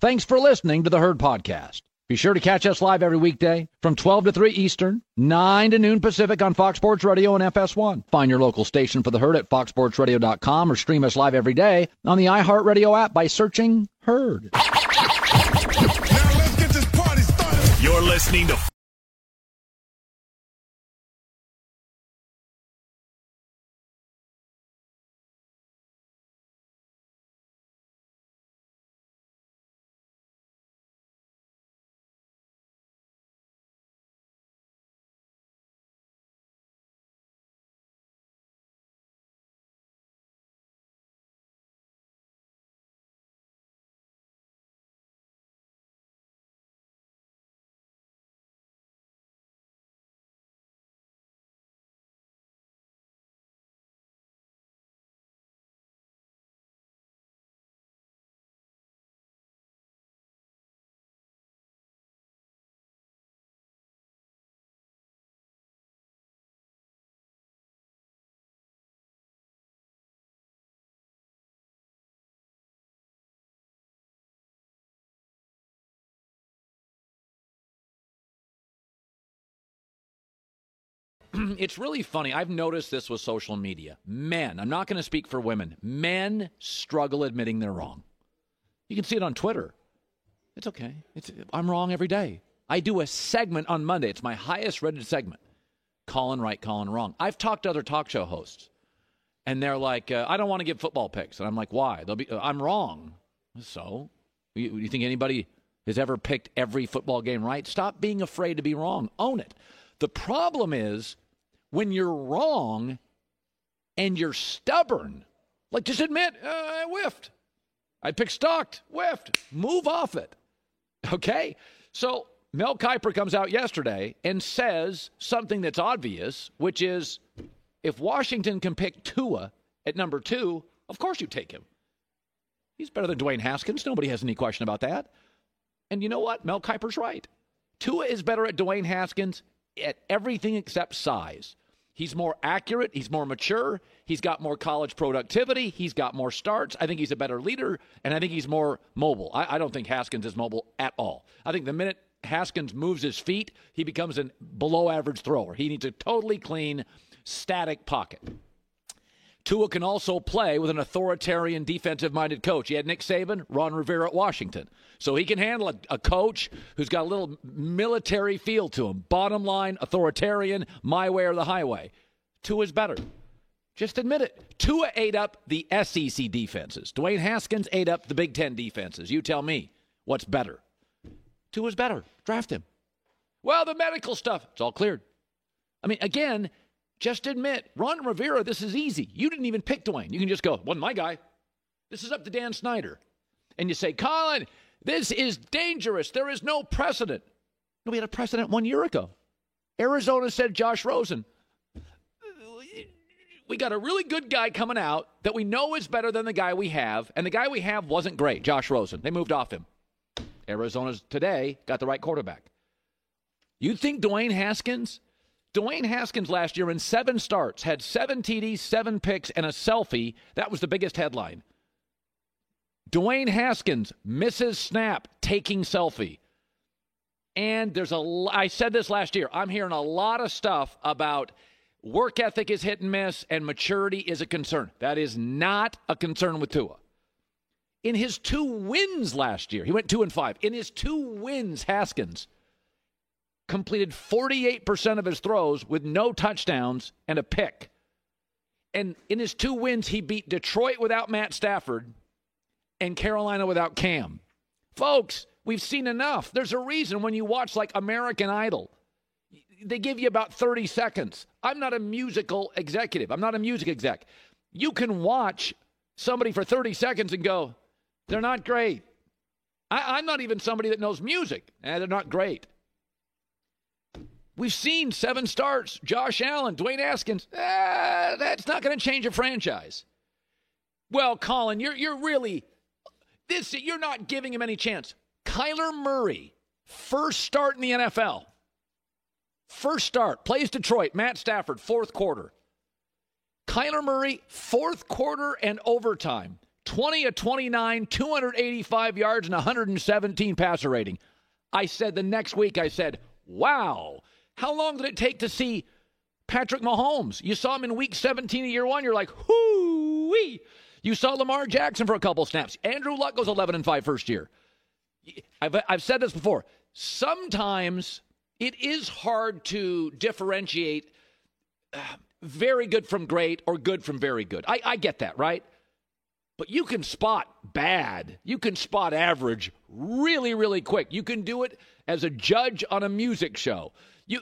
Thanks for listening to the Herd Podcast. Be sure to catch us live every weekday from 12 to 3 Eastern, 9 to noon Pacific on Fox Sports Radio and FS1. Find your local station for the Herd at foxsportsradio.com or stream us live every day on the iHeartRadio app by searching Herd. Now let's get this party started. You're listening to It's really funny. I've noticed this with social media. Men, I'm not going to speak for women. Men struggle admitting they're wrong. You can see it on Twitter. It's okay. I'm wrong every day. I do a segment on Monday. It's my highest rated segment. Colin right, Colin wrong. I've talked to other talk show hosts, and they're like, I don't want to give football picks. And I'm like, why? I'm wrong. So, you think anybody has ever picked every football game right? Stop being afraid to be wrong. Own it. The problem is when you're wrong and you're stubborn, like just admit, I whiffed. I picked stocked, whiffed. Move off it. Okay? So Mel Kiper comes out yesterday and says something that's obvious, which is if Washington can pick Tua at number 2, of course you take him. He's better than Dwayne Haskins. Nobody has any question about that. And you know what? Mel Kiper's right. Tua is better at Dwayne Haskins at everything except size. He's more accurate. He's more mature. He's got more college productivity. He's got more starts. I think he's a better leader, and I think he's more mobile. I don't think Haskins is mobile at all. I think the minute Haskins moves his feet, he becomes a below-average thrower. He needs a totally clean, static pocket. Tua can also play with an authoritarian, defensive-minded coach. He had Nick Saban, Ron Rivera at Washington. So he can handle a coach who's got a little military feel to him. Bottom line, authoritarian, my way or the highway. Tua's better. Just admit it. Tua ate up the SEC defenses. Dwayne Haskins ate up the Big Ten defenses. You tell me what's better. Tua's better. Draft him. Well, the medical stuff, it's all cleared. I mean, again, just admit, Ron Rivera, this is easy. You didn't even pick Dwayne. You can just go, wasn't my guy. This is up to Dan Snyder. And you say, Colin, this is dangerous. There is no precedent. No, we had a precedent 1 year ago. Arizona said Josh Rosen. We got a really good guy coming out that we know is better than the guy we have, and the guy we have wasn't great, Josh Rosen. They moved off him. Arizona's today got the right quarterback. You think Dwayne Haskins last year in 7 starts had 7 TDs, 7 picks, and a selfie. That was the biggest headline. Dwayne Haskins misses snap, taking selfie. And I said this last year, I'm hearing a lot of stuff about work ethic is hit and miss and maturity is a concern. That is not a concern with Tua. In his 2 wins last year, he went 2-5. In his 2 wins, Haskins completed 48% of his throws with no touchdowns and a pick. And in his 2 wins, he beat Detroit without Matt Stafford and Carolina without Cam. Folks, we've seen enough. There's a reason when you watch like American Idol, they give you about 30 seconds. I'm not a musical executive. I'm not a music exec. You can watch somebody for 30 seconds and go, they're not great. I'm not even somebody that knows music. They're not great. We've seen 7 starts. Josh Allen, Dwayne Haskins. That's not going to change a franchise. Well, Colin, you're not giving him any chance. Kyler Murray, first start in the NFL. First start, plays Detroit, Matt Stafford, 4th quarter. Kyler Murray, 4th quarter and overtime, 20 of 29, 285 yards, and 117 passer rating. I said the next week, wow, how long did it take to see Patrick Mahomes? You saw him in week 17 of year one. You're like, hoo-wee. You saw Lamar Jackson for a couple snaps. Andrew Luck goes 11-5 first year. I've said this before. Sometimes it is hard to differentiate very good from great or good from very good. I get that, right? But you can spot bad. You can spot average really, really quick. You can do it as a judge on a music show.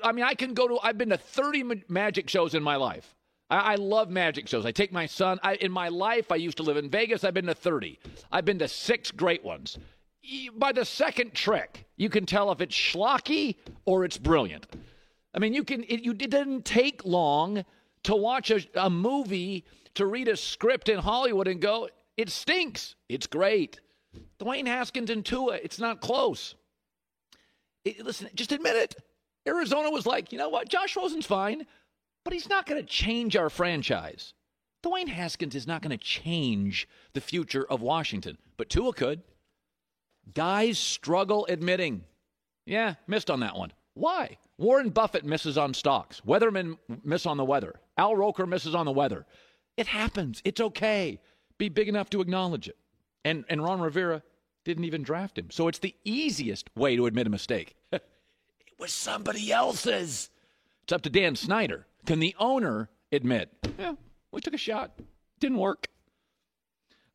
I've been to 30 magic shows in my life. I love magic shows. I take my son. In my life, I used to live in Vegas. I've been to 30. I've been to 6 great ones. By the second trick, you can tell if it's schlocky or it's brilliant. I mean, it didn't take long to watch a movie, to read a script in Hollywood and go, it stinks. It's great. Dwayne Haskins and Tua, it's not close. Listen, just admit it. Arizona was like, you know what? Josh Rosen's fine, but he's not going to change our franchise. Dwayne Haskins is not going to change the future of Washington, but Tua could. Guys struggle admitting, yeah, missed on that one. Why? Warren Buffett misses on stocks. Weathermen miss on the weather. Al Roker misses on the weather. It happens. It's okay. Be big enough to acknowledge it. And Ron Rivera didn't even draft him. So it's the easiest way to admit a mistake. It was somebody else's. It's up to Dan Snyder. Can the owner admit, yeah, we took a shot. Didn't work.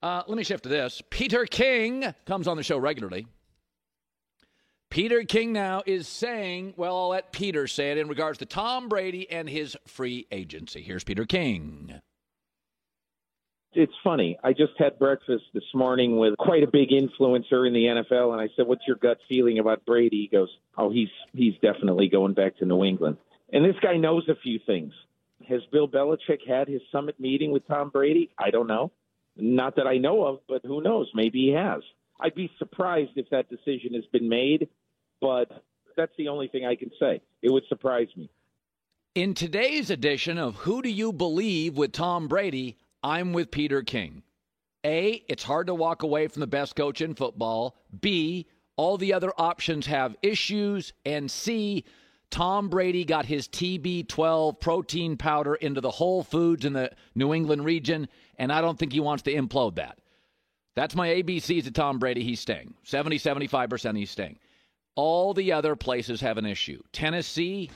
Let me shift to this. Peter King comes on the show regularly. Peter King now is saying, well, I'll let Peter say it in regards to Tom Brady and his free agency. Here's Peter King. It's funny. I just had breakfast this morning with quite a big influencer in the NFL, and I said, what's your gut feeling about Brady? He goes, oh, he's definitely going back to New England. And this guy knows a few things. Has Bill Belichick had his summit meeting with Tom Brady? I don't know. Not that I know of, but who knows? Maybe he has. I'd be surprised if that decision has been made, but that's the only thing I can say. It would surprise me. In today's edition of Who Do You Believe with Tom Brady, I'm with Peter King. A, it's hard to walk away from the best coach in football. B, all the other options have issues. And C, Tom Brady got his TB12 protein powder into the Whole Foods in the New England region, and I don't think he wants to implode that. That's my ABCs of Tom Brady. He's staying. 75% he's staying. All the other places have an issue. Tennessee,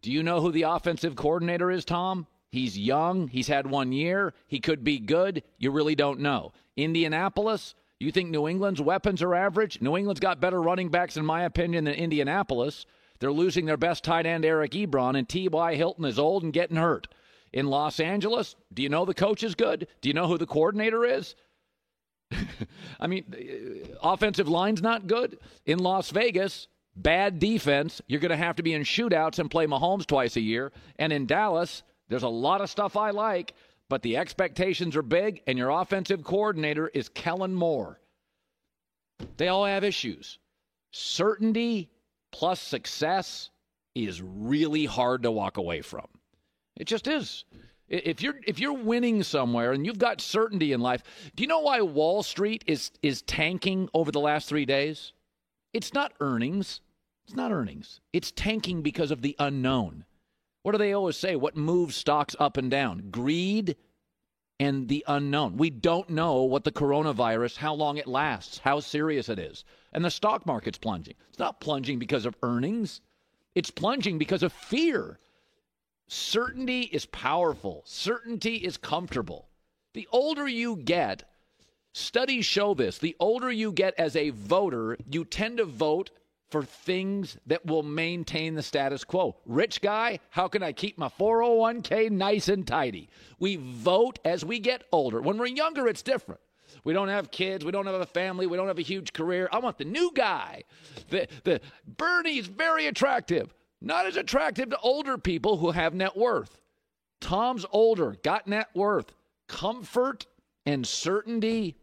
do you know who the offensive coordinator is, Tom? He's young. He's had 1 year. He could be good. You really don't know. Indianapolis, you think New England's weapons are average? New England's got better running backs, in my opinion, than Indianapolis. They're losing their best tight end, Eric Ebron, and T.Y. Hilton is old and getting hurt. In Los Angeles, do you know the coach is good? Do you know who the coordinator is? I mean, offensive line's not good. In Las Vegas, bad defense. You're going to have to be in shootouts and play Mahomes twice a year. And in Dallas, there's a lot of stuff I like, but the expectations are big, and your offensive coordinator is Kellen Moore. They all have issues. Certainty plus success is really hard to walk away from. It just is. If you're winning somewhere and you've got certainty in life, do you know why Wall Street is tanking over the last 3 days? It's not earnings. It's not earnings. It's tanking because of the unknown. What do they always say? What moves stocks up and down? Greed and the unknown. We don't know what the coronavirus, how long it lasts, how serious it is. And the stock market's plunging. It's not plunging because of earnings. It's plunging because of fear. Certainty is powerful. Certainty is comfortable. The older you get, studies show this, the older you get as a voter, you tend to vote for things that will maintain the status quo. Rich guy, how can I keep my 401k nice and tidy? We vote as we get older. When we're younger, it's different. We don't have kids. We don't have a family. We don't have a huge career. I want the new guy. The Bernie's very attractive. Not as attractive to older people who have net worth. Tom's older, got net worth. Comfort and certainty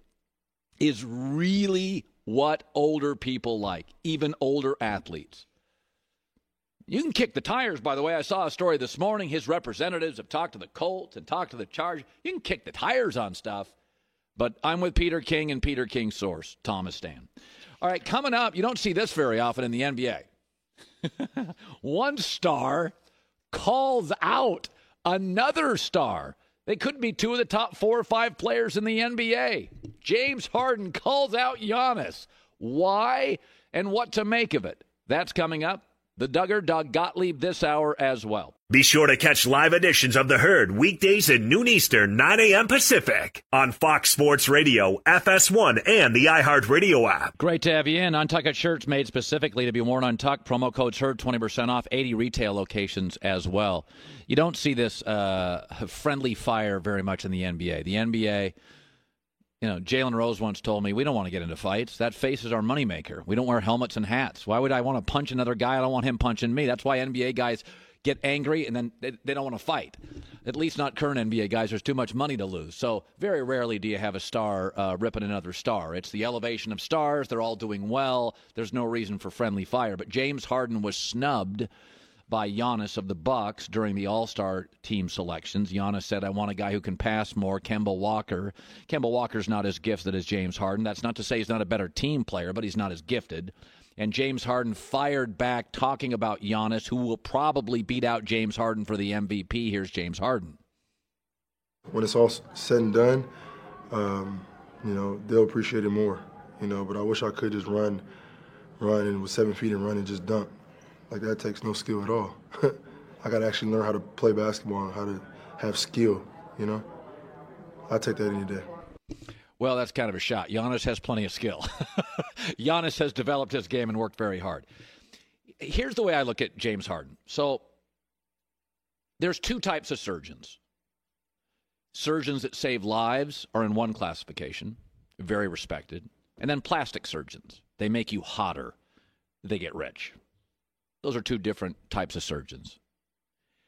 is really what older people like, even older athletes. You can kick the tires, by the way. I saw a story this morning. His representatives have talked to the Colts and talked to the Chargers. You can kick the tires on stuff, But I'm with Peter King and Peter King's source, Thomas Stan. All right, coming up, you don't see this very often in the NBA. One star calls out another star. They could be two of the top 4 or 5 players in the NBA. James Harden calls out Giannis. Why and what to make of it? That's coming up. The Duggar, Doug Gottlieb, this hour as well. Be sure to catch live editions of The Herd weekdays at noon Eastern, 9 a.m. Pacific on Fox Sports Radio, FS1, and the iHeartRadio app. Great to have you in. Untucked shirts made specifically to be worn untucked. Promo code HERD, 20% off, 80 retail locations as well. You don't see this friendly fire very much in the NBA. The NBA, Jalen Rose once told me, we don't want to get into fights. That face is our moneymaker. We don't wear helmets and hats. Why would I want to punch another guy? I don't want him punching me. That's why NBA guys get angry and then they don't want to fight. At least not current NBA guys. There's too much money to lose. So very rarely do you have a star ripping another star. It's the elevation of stars. They're all doing well. There's no reason for friendly fire. But James Harden was snubbed by Giannis of the Bucks during the All-Star team selections. Giannis said, I want a guy who can pass more. Kemba Walker's not as gifted as James Harden. That's not to say he's not a better team player, but he's not as gifted. And James Harden fired back talking about Giannis, who will probably beat out James Harden for the MVP. Here's James Harden. When it's all said and done, they'll appreciate it more, but I wish I could just run and with 7 feet and run and just dunk. Like, that takes no skill at all. I got to actually learn how to play basketball and how to have skill, I take that any day. Well, that's kind of a shot. Giannis has plenty of skill. Giannis has developed his game and worked very hard. Here's the way I look at James Harden. So there's 2 types of surgeons. Surgeons that save lives are in one classification, very respected. And then plastic surgeons. They make you hotter. They get rich. Those are 2 different types of surgeons.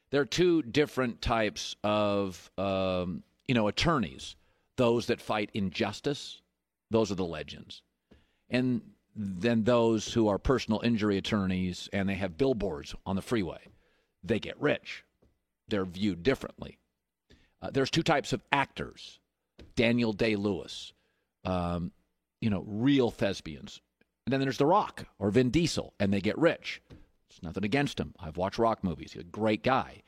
There are 2 different types of, attorneys. Those that fight injustice, those are the legends. And then those who are personal injury attorneys and they have billboards on the freeway, they get rich. They're viewed differently. There's 2 types of actors. Daniel Day-Lewis, real thespians. And then there's The Rock or Vin Diesel, and they get rich. It's nothing against him. I've watched Rock movies. He's a great guy.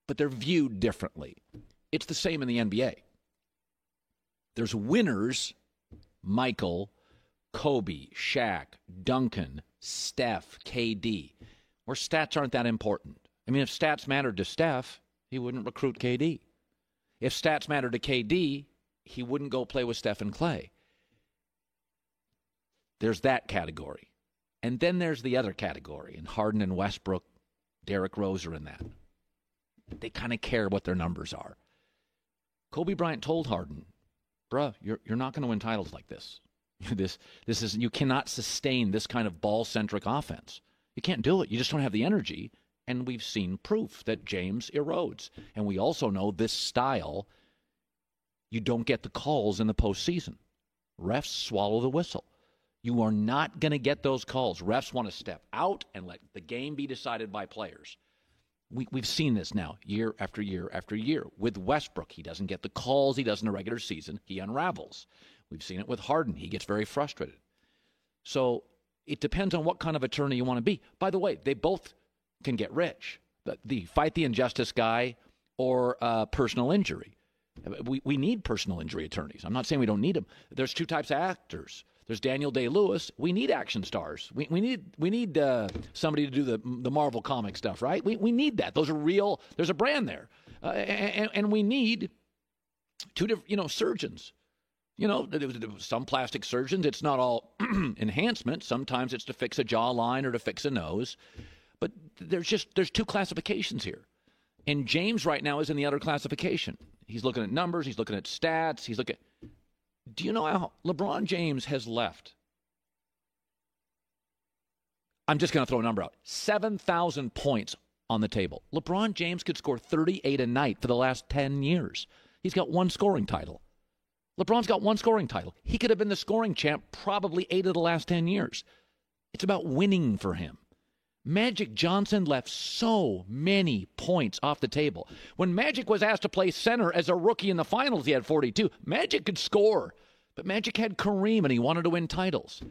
But they're viewed differently. It's the same in the NBA. There's winners, Michael, Kobe, Shaq, Duncan, Steph, KD, where stats aren't that important. I mean, if stats mattered to Steph, he wouldn't recruit KD. If stats mattered to KD, he wouldn't go play with Steph and Clay. There's that category. And then there's the other category, and Harden and Westbrook, Derrick Rose are in that. They kind of care what their numbers are. Kobe Bryant told Harden, bruh, you're not going to win titles like this. This is, you cannot sustain this kind of ball-centric offense. You can't do it. You just don't have the energy. And we've seen proof that James erodes. And we also know this style, you don't get the calls in the postseason. Refs swallow the whistle. You are not going to get those calls. Refs want to step out and let the game be decided by players. We've seen this now year after year after year. With Westbrook, he doesn't get the calls he does in the regular season. He unravels. We've seen it with Harden. He gets very frustrated. So it depends on what kind of attorney you want to be. By the way, they both can get rich. The fight the injustice guy or personal injury. We need personal injury attorneys. I'm not saying we don't need them. There's 2 types of actors. There's Daniel Day-Lewis. We need action stars. We need somebody to do the Marvel comic stuff, right? We need that. Those are real. There's a brand there, and we need 2 different, surgeons. Some plastic surgeons, it's not all enhancement. Sometimes it's to fix a jawline or to fix a nose. But there's 2 classifications here, and James right now is in the other classification. He's looking at numbers. He's looking at stats. Do you know how LeBron James has left? I'm just going to throw a number out. 7,000 points on the table. LeBron James could score 38 a night for the last 10 years. He's got 1 scoring title. LeBron's got 1 scoring title. He could have been the scoring champ probably 8 of the last 10 years. It's about winning for him. Magic Johnson left so many points off the table. When Magic was asked to play center as a rookie in the finals, he had 42. Magic could score, but Magic had Kareem, and he wanted to win titles.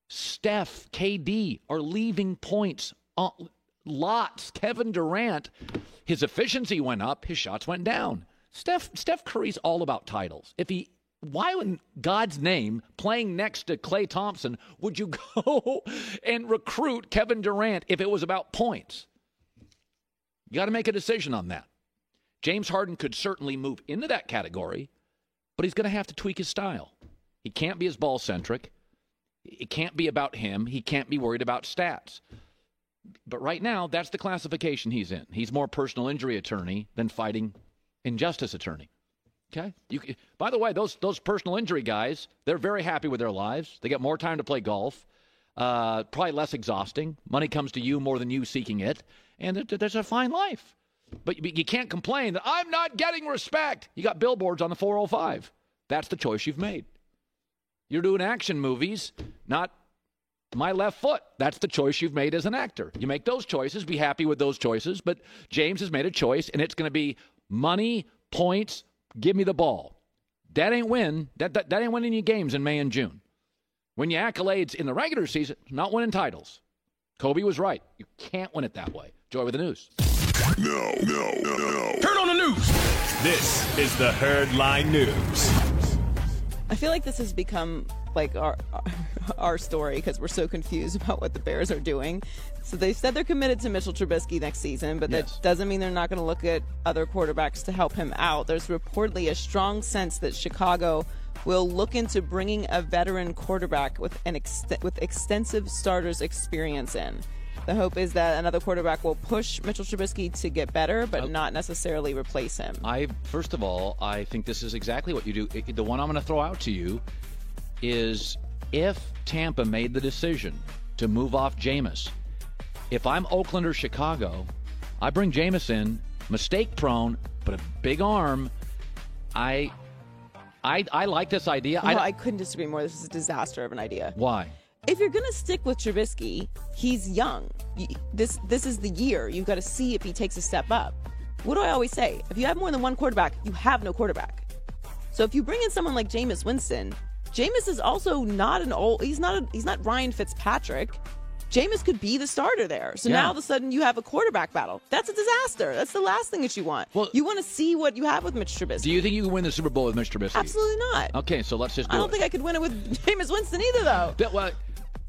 Steph, KD are leaving points. Lots. Kevin Durant, his efficiency went up, his shots went down. Steph Curry's all about titles. Why in God's name, playing next to Klay Thompson, would you go and recruit Kevin Durant if it was about points? You got to make a decision on that. James Harden could certainly move into that category, but he's going to have to tweak his style. He can't be as ball-centric. It can't be about him. He can't be worried about stats. But right now, that's the classification he's in. He's more personal injury attorney than fighting injustice attorney. Okay. By the way, those personal injury guys, they're very happy with their lives. They get more time to play golf, probably less exhausting. Money comes to you more than you seeking it, and there's a fine life. But you can't complain that I'm not getting respect. You got billboards on the 405. That's the choice you've made. You're doing action movies, not My Left Foot. That's the choice you've made as an actor. You make those choices, be happy with those choices. But James has made a choice, and it's going to be money, points, give me the ball. That ain't win. That ain't winning you games in May and June. Win you accolades in the regular season, not winning titles. Kobe was right. You can't win it that way. Joy with the news. No. Turn on the news. This is the Herd Line News. I feel like this has become like our story because we're so confused about what the Bears are doing. So they said they're committed to Mitchell Trubisky next season, but that doesn't mean they're not going to look at other quarterbacks to help him out. There's reportedly a strong sense that Chicago will look into bringing a veteran quarterback with extensive starters experience in. The hope is that another quarterback will push Mitchell Trubisky to get better, but not necessarily replace him. First of all, I think this is exactly what you do. The one I'm going to throw out to you is if Tampa made the decision to move off Jameis, if I'm Oakland or Chicago, I bring Jameis in, mistake-prone, but a big arm. I like this idea. I couldn't disagree more. This is a disaster of an idea. Why? If you're going to stick with Trubisky, he's young. This is the year. You've got to see if he takes a step up. What do I always say? If you have more than one quarterback, you have no quarterback. So if you bring in someone like Jameis Winston, Jameis is also not he's not Ryan Fitzpatrick. Jameis could be the starter there. So now all of a sudden you have a quarterback battle. That's a disaster. That's the last thing that you want. Well, you want to see what you have with Mitch Trubisky. Do you think you can win the Super Bowl with Mitch Trubisky? Absolutely not. Okay, so let's just do it. I don't think I could win it with Jameis Winston either, though. Well,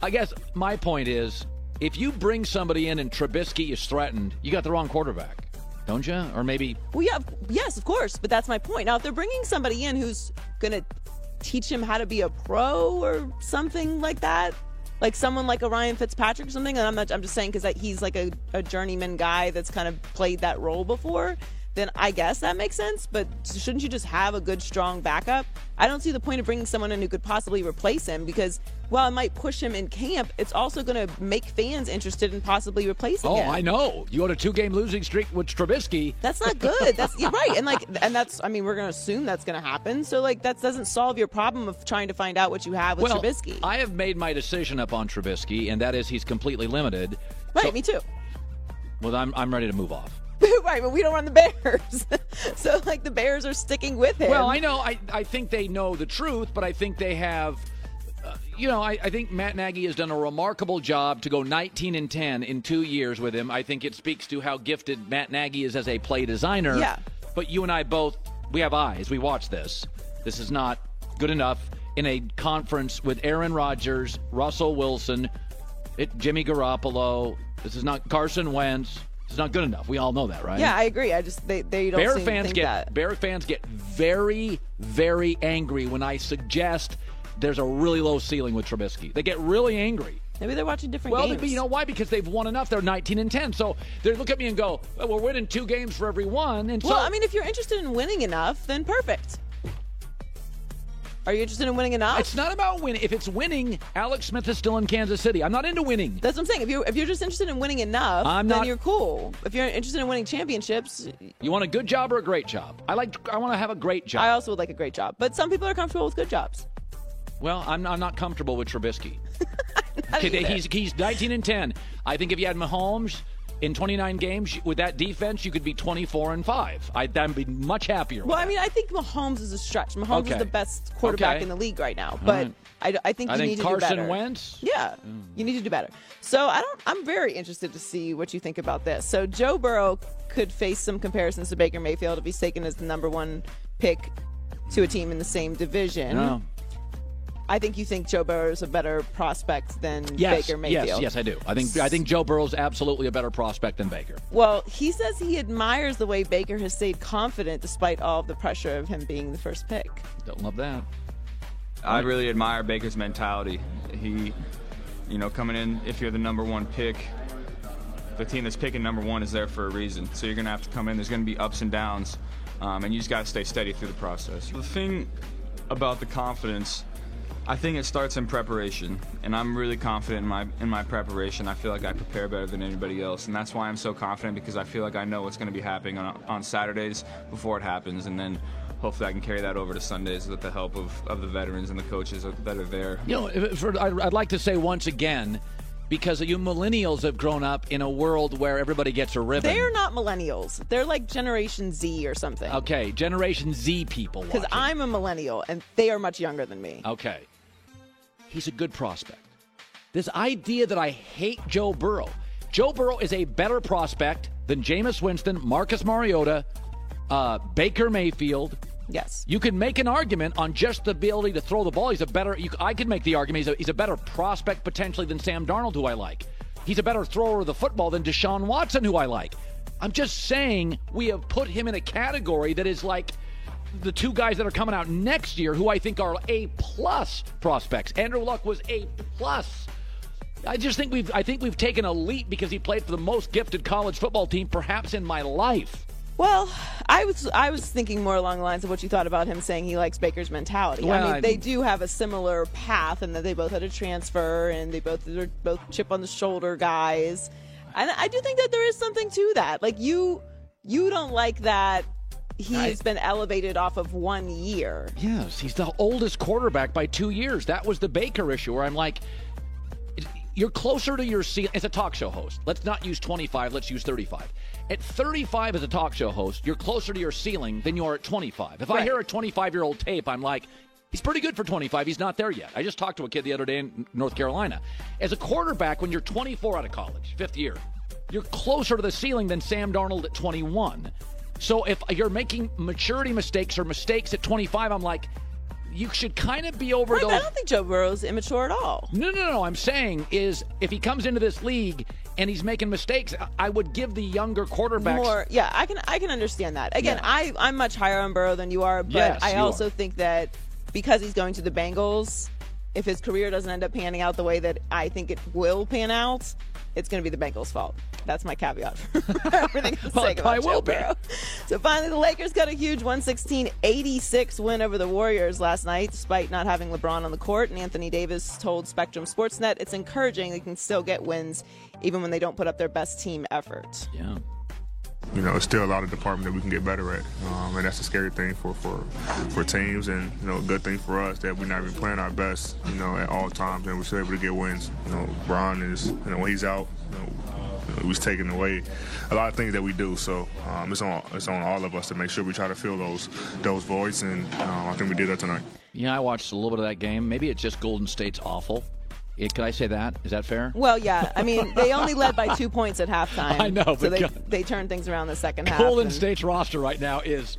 I guess my point is, if you bring somebody in and Trubisky is threatened, you got the wrong quarterback, don't you? Or maybe... Well, yeah, yes, of course, but that's my point. Now, if they're bringing somebody in who's going to teach him how to be a pro or something like that, like someone like a Ryan Fitzpatrick or something, and I'm just saying because he's like a journeyman guy that's kind of played that role before, then I guess that makes sense. But shouldn't you just have a good, strong backup? I don't see the point of bringing someone in who could possibly replace him because while it might push him in camp, it's also going to make fans interested in possibly replacing him. Oh, I know. You go to 2-game losing streak with Trubisky. That's not good. You're right. And that's, I mean, we're going to assume that's going to happen. So, like, that doesn't solve your problem of trying to find out what you have with Trubisky. I have made my decision up on Trubisky, and that is he's completely limited. Right, me too. Well, I'm ready to move off. Right, but we don't run the Bears. So, like, the Bears are sticking with him. Well, I know. I think they know the truth, but I think they have... I think Matt Nagy has done a remarkable job to go 19-10 in 2 years with him. I think it speaks to how gifted Matt Nagy is as a play designer. Yeah. But you and I both, we have eyes. We watch this. This is not good enough in a conference with Aaron Rodgers, Russell Wilson, Jimmy Garoppolo. This is not Carson Wentz. It's not good enough. We all know that, right? Yeah, I agree. I just they don't Bear seem to think that. Bear fans get very, very angry when I suggest there's a really low ceiling with Trubisky. They get really angry. Maybe they're watching different games. Well, you know why? Because they've won enough. They're 19-10. So they look at me and go, well, we're winning 2 games for every one. And well, I mean, if you're interested in winning enough, then perfect. Are you interested in winning enough? It's not about winning. If it's winning, Alex Smith is still in Kansas City. I'm not into winning. That's what I'm saying. If you're just interested in winning enough, then you're cool. If you're interested in winning championships, you want a good job or a great job? I want to have a great job. I also would like a great job, but some people are comfortable with good jobs. Well, I'm not comfortable with Trubisky. Okay, he's 19-10. I think if you had Mahomes in 29 games with that defense, you could be 24-5. I'd be much happier with Well, that. I mean, I think Mahomes is a stretch. Mahomes is the best quarterback in the league right now. But I think you need to do better. Carson Wentz? Yeah, you need to do better. So I'm very interested to see what you think about this. So Joe Burrow could face some comparisons to Baker Mayfield if he's taken as the number one pick to a team in the same division. No. I think you think Joe Burrow is a better prospect than Baker Mayfield. Yes, I do. I think Joe Burrow's absolutely a better prospect than Baker. Well, he says he admires the way Baker has stayed confident despite all of the pressure of him being the first pick. Don't love that. I really admire Baker's mentality. He, coming in, if you're the number one pick, the team that's picking number one is there for a reason. So you're going to have to come in. There's going to be ups and downs, and you just got to stay steady through the process. The thing about the confidence, I think it starts in preparation, and I'm really confident in my preparation. I feel like I prepare better than anybody else, and that's why I'm so confident, because I feel like I know what's going to be happening on Saturdays before it happens, and then hopefully I can carry that over to Sundays with the help of the veterans and the coaches that are there. I'd like to say once again, because you millennials have grown up in a world where everybody gets a ribbon. They're not millennials. They're like Generation Z or something. Okay, Generation Z people. Because I'm a millennial, and they are much younger than me. Okay. He's a good prospect. This idea that I hate Joe Burrow. Joe Burrow is a better prospect than Jameis Winston, Marcus Mariota, Baker Mayfield. Yes. You can make an argument on just the ability to throw the ball. I could make the argument he's a better prospect potentially than Sam Darnold, who I like. He's a better thrower of the football than Deshaun Watson, who I like. I'm just saying we have put him in a category that is like the two guys that are coming out next year, who I think are A-plus prospects. Andrew Luck was A-plus. I think we've taken a leap because he played for the most gifted college football team perhaps in my life. Well, I was thinking more along the lines of what you thought about him saying he likes Baker's mentality. Well, I mean, they do have a similar path, and that they both had a transfer, and they're both chip on the shoulder guys. And I do think that there is something to that. Like you don't like that he's been elevated off of 1 year. Yes, he's the oldest quarterback by 2 years. That was the Baker issue where I'm like, you're closer to your ceiling. As a talk show host, let's not use 25, let's use 35. At 35 as a talk show host, you're closer to your ceiling than you are at 25. If I hear a 25-year-old tape, I'm like, he's pretty good for 25. He's not there yet. I just talked to a kid the other day in North Carolina. As a quarterback, when you're 24 out of college, fifth year, you're closer to the ceiling than Sam Darnold at 21. So if you're making maturity mistakes or mistakes at 25, I'm like, you should kind of be over those. I don't think Joe Burrow's immature at all. No. I'm saying is if he comes into this league and he's making mistakes, I would give the younger quarterbacks more. Yeah, I can understand that. Again, yeah. I'm much higher on Burrow than you are, but yes, I also think that because he's going to the Bengals, if his career doesn't end up panning out the way that I think it will pan out, it's going to be the Bengals' fault. That's my caveat for everything I'm saying about Joe Burrow. So finally, the Lakers got a huge 116-86 win over the Warriors last night, despite not having LeBron on the court. And Anthony Davis told Spectrum Sportsnet it's encouraging they can still get wins even when they don't put up their best team effort. Yeah. It's still a lot of department that we can get better at, and that's a scary thing for teams, and a good thing for us that we're not even playing our best, at all times, and we're still able to get wins. Bron is, when he's out, he's taking away a lot of things that we do. So it's on all of us to make sure we try to fill those voids, and I think we did that tonight. Yeah, I watched a little bit of that game. Maybe it's just Golden State's awful. Can I say that? Is that fair? Well, yeah. I mean, they only led by 2 points at halftime. I know, but so they turned things around the second half. Golden State's roster right now it's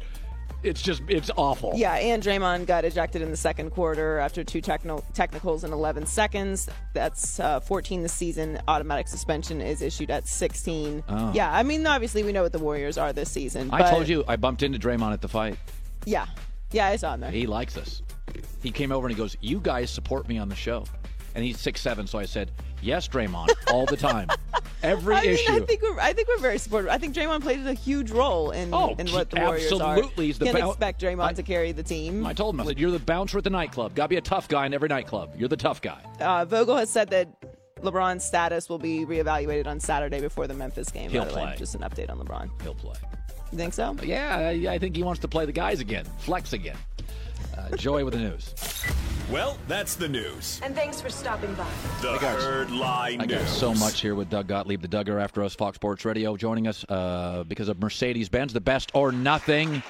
awful. Yeah, and Draymond got ejected in the second quarter after two technicals in 11 seconds. That's 14 this season. Automatic suspension is issued at 16. Oh. Yeah, I mean, obviously we know what the Warriors are this season. I told you I bumped into Draymond at the fight. Yeah, I saw him there. He likes us. He came over and he goes, "You guys support me on the show." And he's 6'7", so I said, "Yes, Draymond, all the time, every issue." I think we're very supportive. I think Draymond plays a huge role in what the Warriors are. Absolutely, he's the Can't expect Draymond to carry the team. I told him, I said, "You're the bouncer at the nightclub. Got to be a tough guy in every nightclub. You're the tough guy." Vogel has said that LeBron's status will be reevaluated on Saturday before the Memphis game. He'll by the way. play. Just an update on LeBron. He'll play. You think so? Yeah, I think he wants to play the guys again, flex again. Joey with the news. Well, that's the news. And thanks for stopping by. The Herd Lie News. I got so much here with Doug Gottlieb, the Doug After Us, Fox Sports Radio, joining us because of Mercedes-Benz, the best or nothing.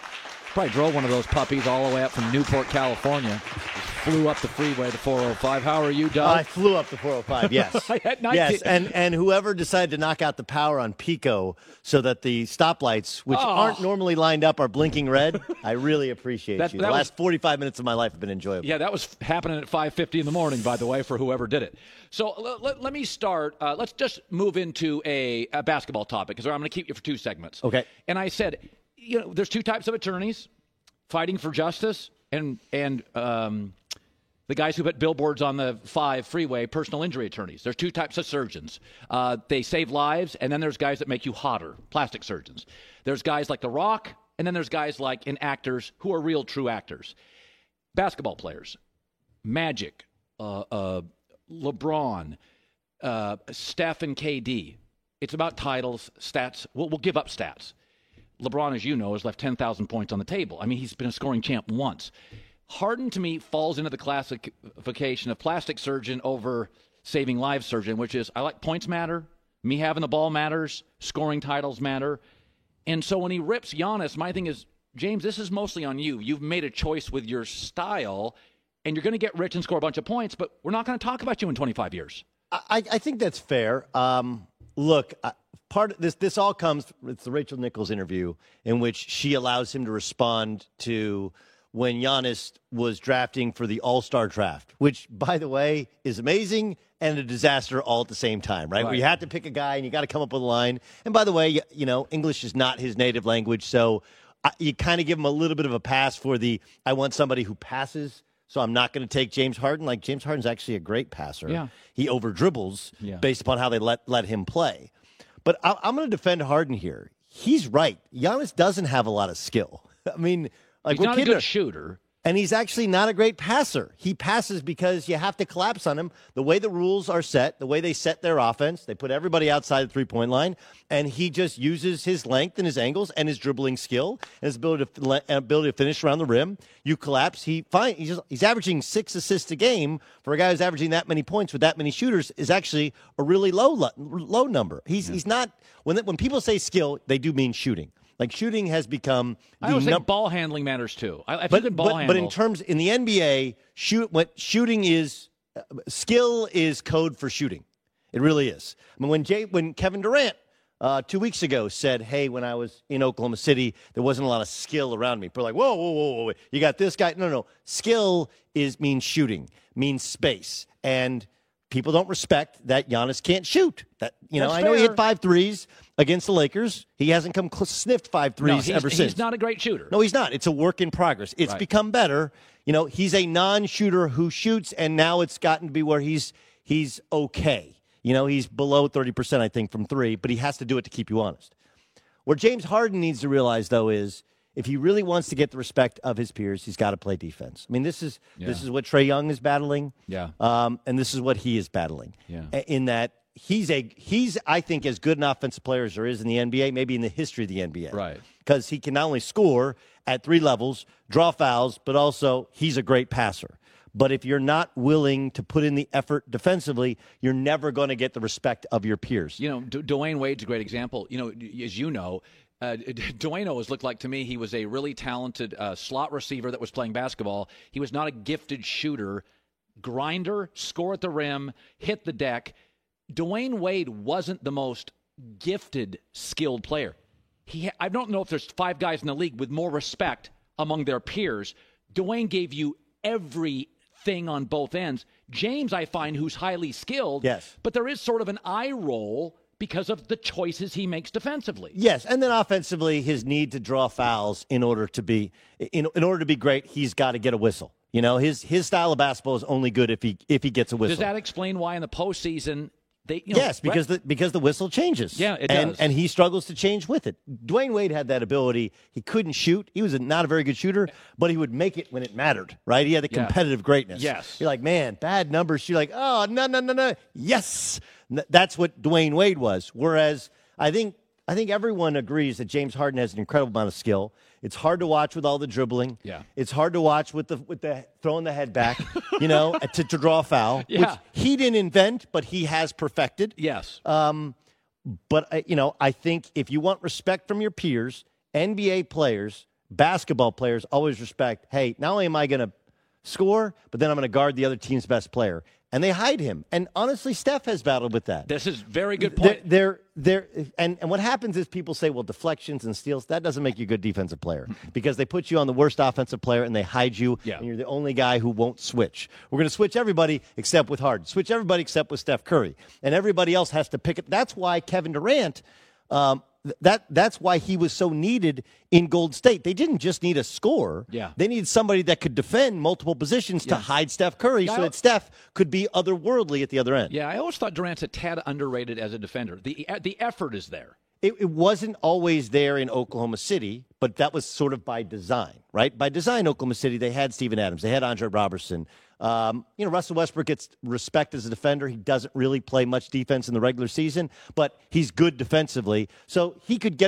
Probably drove one of those puppies all the way up from Newport, California. Just flew up the freeway, the 405. How are you, Doug? I flew up the 405, yes. Yes, and whoever decided to knock out the power on Pico so that the stoplights, which aren't normally lined up, are blinking red, I really appreciate you. The last 45 minutes of my life have been enjoyable. Yeah, that was happening at 5:50 in the morning, by the way, for whoever did it. So let me start. Let's just move into a basketball topic, because I'm going to keep you for 2 segments. Okay. And I said, there's 2 types of attorneys, fighting for justice and the guys who put billboards on the 5 freeway, personal injury attorneys. There's 2 types of surgeons. They save lives, and then there's guys that make you hotter, plastic surgeons. There's guys like The Rock, and then there's guys like actors who are real, true actors. Basketball players, Magic, LeBron, Steph and KD. It's about titles, stats. We'll give up stats. LeBron, as you know, has left 10,000 points on the table. I mean, he's been a scoring champ once. Harden, to me, falls into the classification of plastic surgeon over saving lives surgeon, which is I like points matter, me having the ball matters, scoring titles matter. And so when he rips Giannis, my thing is, James, this is mostly on you. You've made a choice with your style, and you're going to get rich and score a bunch of points, but we're not going to talk about you in 25 years. I think that's fair. Look, part of this all comes, it's the Rachel Nichols interview in which she allows him to respond to when Giannis was drafting for the All-Star draft, which, by the way, is amazing and a disaster all at the same time, right? Where you have to pick a guy and you got to come up with a line. And by the way, English is not his native language, so you kind of give him a little bit of a pass for I want somebody who passes, so I'm not going to take James Harden. Like, James Harden's actually a great passer. Yeah. He over-dribbles based upon how they let him play. But I'm going to defend Harden here. He's right. Giannis doesn't have a lot of skill. I mean, he's not a good shooter. And he's actually not a great passer. He passes because you have to collapse on him. The way the rules are set, the way they set their offense, they put everybody outside the three-point line, and he just uses his length and his angles and his dribbling skill and his ability to finish around the rim. You collapse. He's averaging 6 assists a game. For a guy who's averaging that many points with that many shooters is actually a really low number. He's not when people say skill, they do mean shooting. Like, shooting has become I always think ball handling matters too. But in the NBA, shooting is skill is code for shooting. It really is. I mean, when Kevin Durant 2 weeks ago said, "Hey, when I was in Oklahoma City, there wasn't a lot of skill around me." People are like, "Whoa, you got this guy." No. Skill means shooting, means space, and people don't respect that Giannis can't shoot. I know he hit 5 threes against the Lakers. He hasn't sniffed 5 threes ever since. He's not a great shooter. No, he's not. It's a work in progress. It's become better. He's a non-shooter who shoots, and now it's gotten to be where he's okay. He's below 30%, I think, from 3, but he has to do it to keep you honest. What James Harden needs to realize, though, is if he really wants to get the respect of his peers, he's got to play defense. I mean, this is what Trae Young is battling. Yeah. And this is what he is battling. Yeah. In that he's I think, as good an offensive player as there is in the NBA, maybe in the history of the NBA. Right. Because he can not only score at 3 levels, draw fouls, but also he's a great passer. But if you're not willing to put in the effort defensively, you're never going to get the respect of your peers. Dwayne Wade's a great example. As you know, Dwayne always looked like to me he was a really talented slot receiver that was playing basketball. He was not a gifted shooter, grinder, score at the rim, hit the deck. Dwayne Wade wasn't the most gifted, skilled player. I don't know if there's 5 guys in the league with more respect among their peers. Dwayne gave you everything on both ends. James, I find, who's highly skilled, yes, but there is sort of an eye roll because of the choices he makes defensively. Yes, and then offensively, his need to draw fouls in order to be great, he's got to get a whistle. His style of basketball is only good if he gets a whistle. Does that explain why in the postseason yes, because the whistle changes. Yeah, it does. And he struggles to change with it. Dwayne Wade had that ability. He couldn't shoot. He was not a very good shooter, but he would make it when it mattered, right? He had the competitive greatness. Yes. You're like, man, bad numbers. You're like, oh, no. Yes. That's what Dwayne Wade was. Whereas I think everyone agrees that James Harden has an incredible amount of skill. It's hard to watch with all the dribbling. Yeah. It's hard to watch with the throwing the head back, to draw a foul, which he didn't invent, but he has perfected. Yes. But I think if you want respect from your peers, NBA players, basketball players always respect, hey, not only am I going to score, but then I'm going to guard the other team's best player. And they hide him. And honestly, Steph has battled with that. This is a very good point. And what happens is people say, well, deflections and steals, that doesn't make you a good defensive player because they put you on the worst offensive player and they hide you, and you're the only guy who won't switch. We're going to switch everybody except with Harden. Switch everybody except with Steph Curry. And everybody else has to pick it. That's why Kevin Durant, that's why he was so needed in Golden State. They didn't just need a scorer. Yeah. They needed somebody that could defend multiple positions to hide Steph Curry so that Steph could be otherworldly at the other end. Yeah, I always thought Durant's a tad underrated as a defender. The effort is there. It wasn't always there in Oklahoma City, but that was sort of by design, right? By design, Oklahoma City, they had Steven Adams. They had Andre Robertson. Russell Westbrook gets respect as a defender. He doesn't really play much defense in the regular season, but he's good defensively. So he could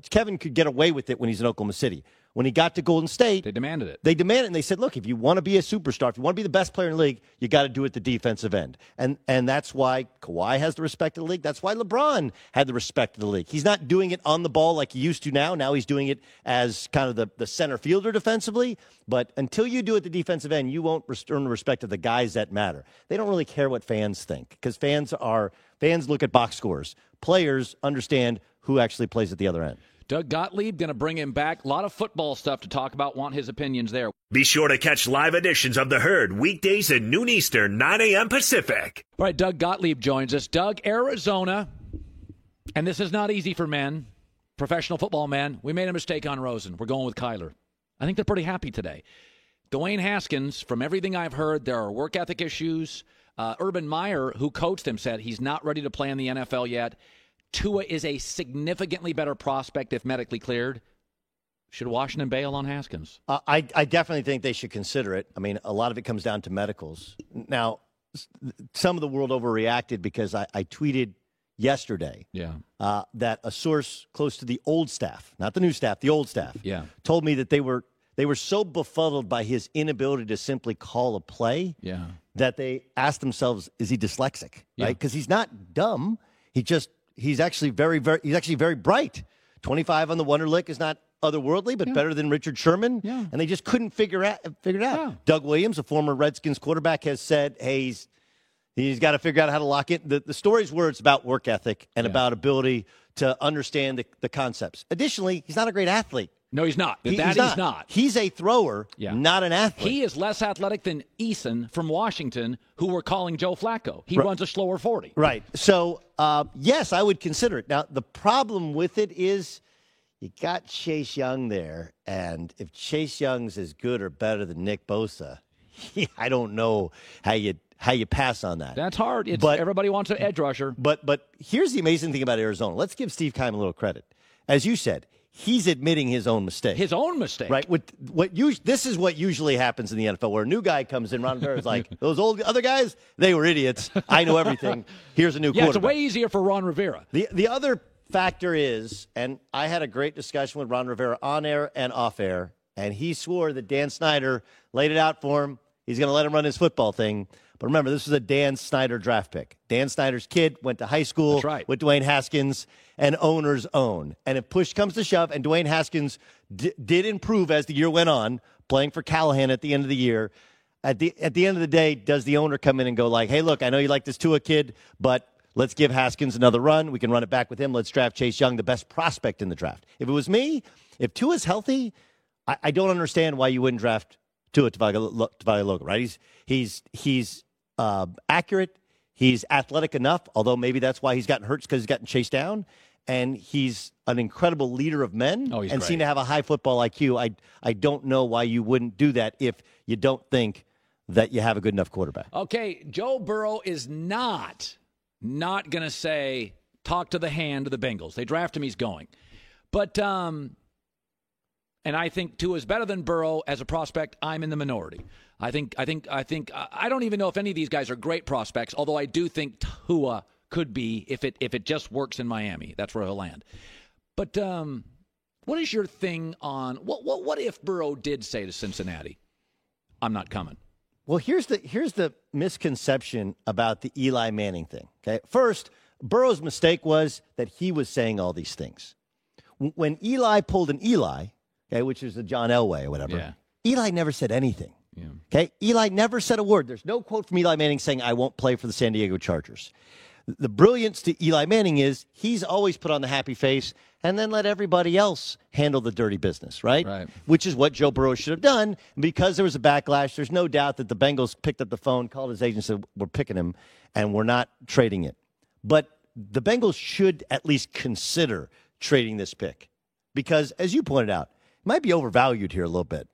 Kevin could get away with it when he's in Oklahoma City. When he got to Golden State, they demanded it. They demanded it, and they said, look, if you want to be a superstar, if you want to be the best player in the league, you got to do it at the defensive end. And that's why Kawhi has the respect of the league. That's why LeBron had the respect of the league. He's not doing it on the ball like he used to now. Now he's doing it as kind of the center fielder defensively. But until you do it at the defensive end, you won't earn the respect of the guys that matter. They don't really care what fans think because fans look at box scores. Players understand who actually plays at the other end. Doug Gottlieb, going to bring him back. A lot of football stuff to talk about. Want his opinions there. Be sure to catch live editions of The Herd weekdays at noon Eastern, 9 a.m. Pacific. All right, Doug Gottlieb joins us. Doug, Arizona, and this is not easy for men, professional football men. We made a mistake on Rosen. We're going with Kyler. I think they're pretty happy today. Dwayne Haskins, from everything I've heard, there are work ethic issues. Urban Meyer, who coached him, said he's not ready to play in the NFL yet. Tua is a significantly better prospect if medically cleared. Should Washington bail on Haskins? I definitely think they should consider it. I mean, a lot of it comes down to medicals. Now, some of the world overreacted because I tweeted yesterday that a source close to the old staff, not the new staff, the old staff, told me that they were so befuddled by his inability to simply call a play that they asked themselves, is he dyslexic? Right? Because he's not dumb. He's actually very bright. 25 on the Wonderlic is not otherworldly, but better than Richard Sherman. Yeah. And they just couldn't figure it out. Yeah. Doug Williams, a former Redskins quarterback, has said, hey, he's got to figure out how to lock it. The stories where it's about work ethic and about ability to understand the concepts. Additionally, he's not a great athlete. No, he's not. He's not. He's a thrower, not an athlete. He is less athletic than Eason from Washington, who we're calling Joe Flacco. He runs a slower 40. Right. So, yes, I would consider it. Now, the problem with it is you got Chase Young there, and if Chase Young's as good or better than Nick Bosa, I don't know how you pass on that. That's hard. Everybody wants an edge rusher. But here's the amazing thing about Arizona. Let's give Steve Keim a little credit. As you said, he's admitting his own mistake. His own mistake. Right. This is what usually happens in the NFL, where a new guy comes in. Ron Rivera's like, those old other guys, they were idiots. I know everything. Here's a new quarterback. It's way easier for Ron Rivera. The other factor is, and I had a great discussion with Ron Rivera on air and off air, and he swore that Dan Snyder laid it out for him. He's going to let him run his football thing. But remember, this was a Dan Snyder draft pick. Dan Snyder's kid went to high school with Dwayne Haskins, and owners own. And if push comes to shove, and Dwayne Haskins did improve as the year went on, playing for Callahan at the end of the year, at the end of the day, does the owner come in and go like, hey, look, I know you like this Tua kid, but let's give Haskins another run. We can run it back with him. Let's draft Chase Young, the best prospect in the draft. If it was me, if Tua's healthy, I don't understand why you wouldn't draft Tua Tagovailoa, right? He's accurate. He's athletic enough, although maybe that's why he's gotten hurt, because he's gotten chased down. And he's an incredible leader of men and seemed to have a high football IQ. I don't know why you wouldn't do that if you don't think that you have a good enough quarterback. Okay, Joe Burrow is not going to say, talk to the hand of the Bengals. They draft him, he's going. But, and I think Tua is better than Burrow as a prospect. I'm in the minority. I don't even know if any of these guys are great prospects, although I do think Tua could be if it just works in Miami. That's where he'll land. But What is your thing on what if Burrow did say to Cincinnati, "I'm not coming"? Well, here's the misconception about the Eli Manning thing. Okay, first, Burrow's mistake was that he was saying all these things. When Eli pulled an Eli, okay, which is the John Elway or whatever, Eli never said anything. Yeah. Okay, Eli never said a word. There's no quote from Eli Manning saying, "I won't play for the San Diego Chargers." The brilliance to Eli Manning is he's always put on the happy face and then let everybody else handle the dirty business, right? Right. Which is what Joe Burrow should have done. And because there was a backlash, there's no doubt that the Bengals picked up the phone, called his agent, and said, "We're picking him, and we're not trading it." But the Bengals should at least consider trading this pick because, as you pointed out, it might be overvalued here a little bit.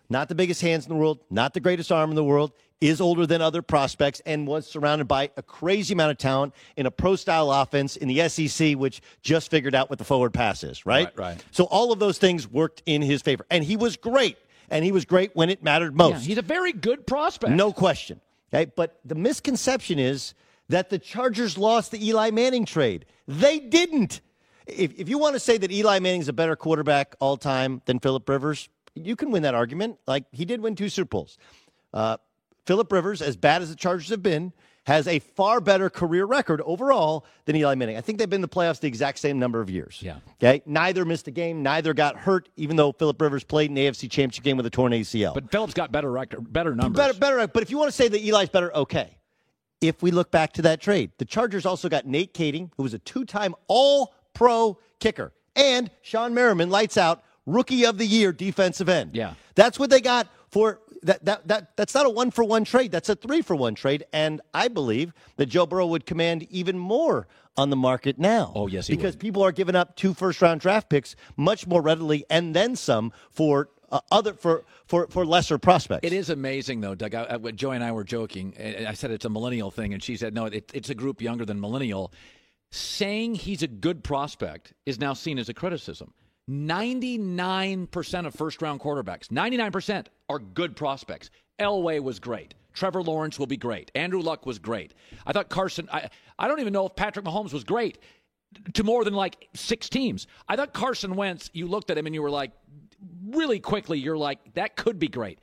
Not the biggest hands in the world, not the greatest arm in the world, is older than other prospects, and was surrounded by a crazy amount of talent in a pro-style offense in the SEC, which just figured out what the forward pass is, right? Right. So all of those things worked in his favor. And he was great. And he was great when it mattered most. Yeah, he's a very good prospect. No question. Okay? But the misconception is that the Chargers lost the Eli Manning trade. They didn't. If you want to say that Eli Manning's a better quarterback all time than Phillip Rivers, you can win that argument. Like, he did win 2 Super Bowls. Phillip Rivers, as bad as the Chargers have been, has a far better career record overall than Eli Manning. I think they've been in the playoffs the exact same number of years. Yeah. Okay. Neither missed a game. Neither got hurt, even though Phillip Rivers played in the AFC Championship game with a torn ACL. But Phillip's got better record, better numbers. Better. But if you want to say that Eli's better, okay. If we look back to that trade, the Chargers also got Nate Kading, who was a 2-time All-Pro kicker, and Sean Merriman, lights out, Rookie of the Year defensive end. Yeah. That's what they got for that's not a 1-for-1 trade. That's a 3-for-1 trade. And I believe that Joe Burrow would command even more on the market now. Oh, yes, he because would. people are giving up 2 first-round draft picks much more readily, and then some for lesser prospects. It is amazing, though, Doug. Joy and I were joking. I said it's a millennial thing, and she said, no, it's a group younger than millennial. Saying he's a good prospect is now seen as a criticism. 99% of first-round quarterbacks, 99% are good prospects. Elway was great. Trevor Lawrence will be great. Andrew Luck was great. I thought Carson, I don't even know if Patrick Mahomes was great to more than like 6 teams. I thought Carson Wentz, you looked at him and you were like, really quickly, you're like, that could be great.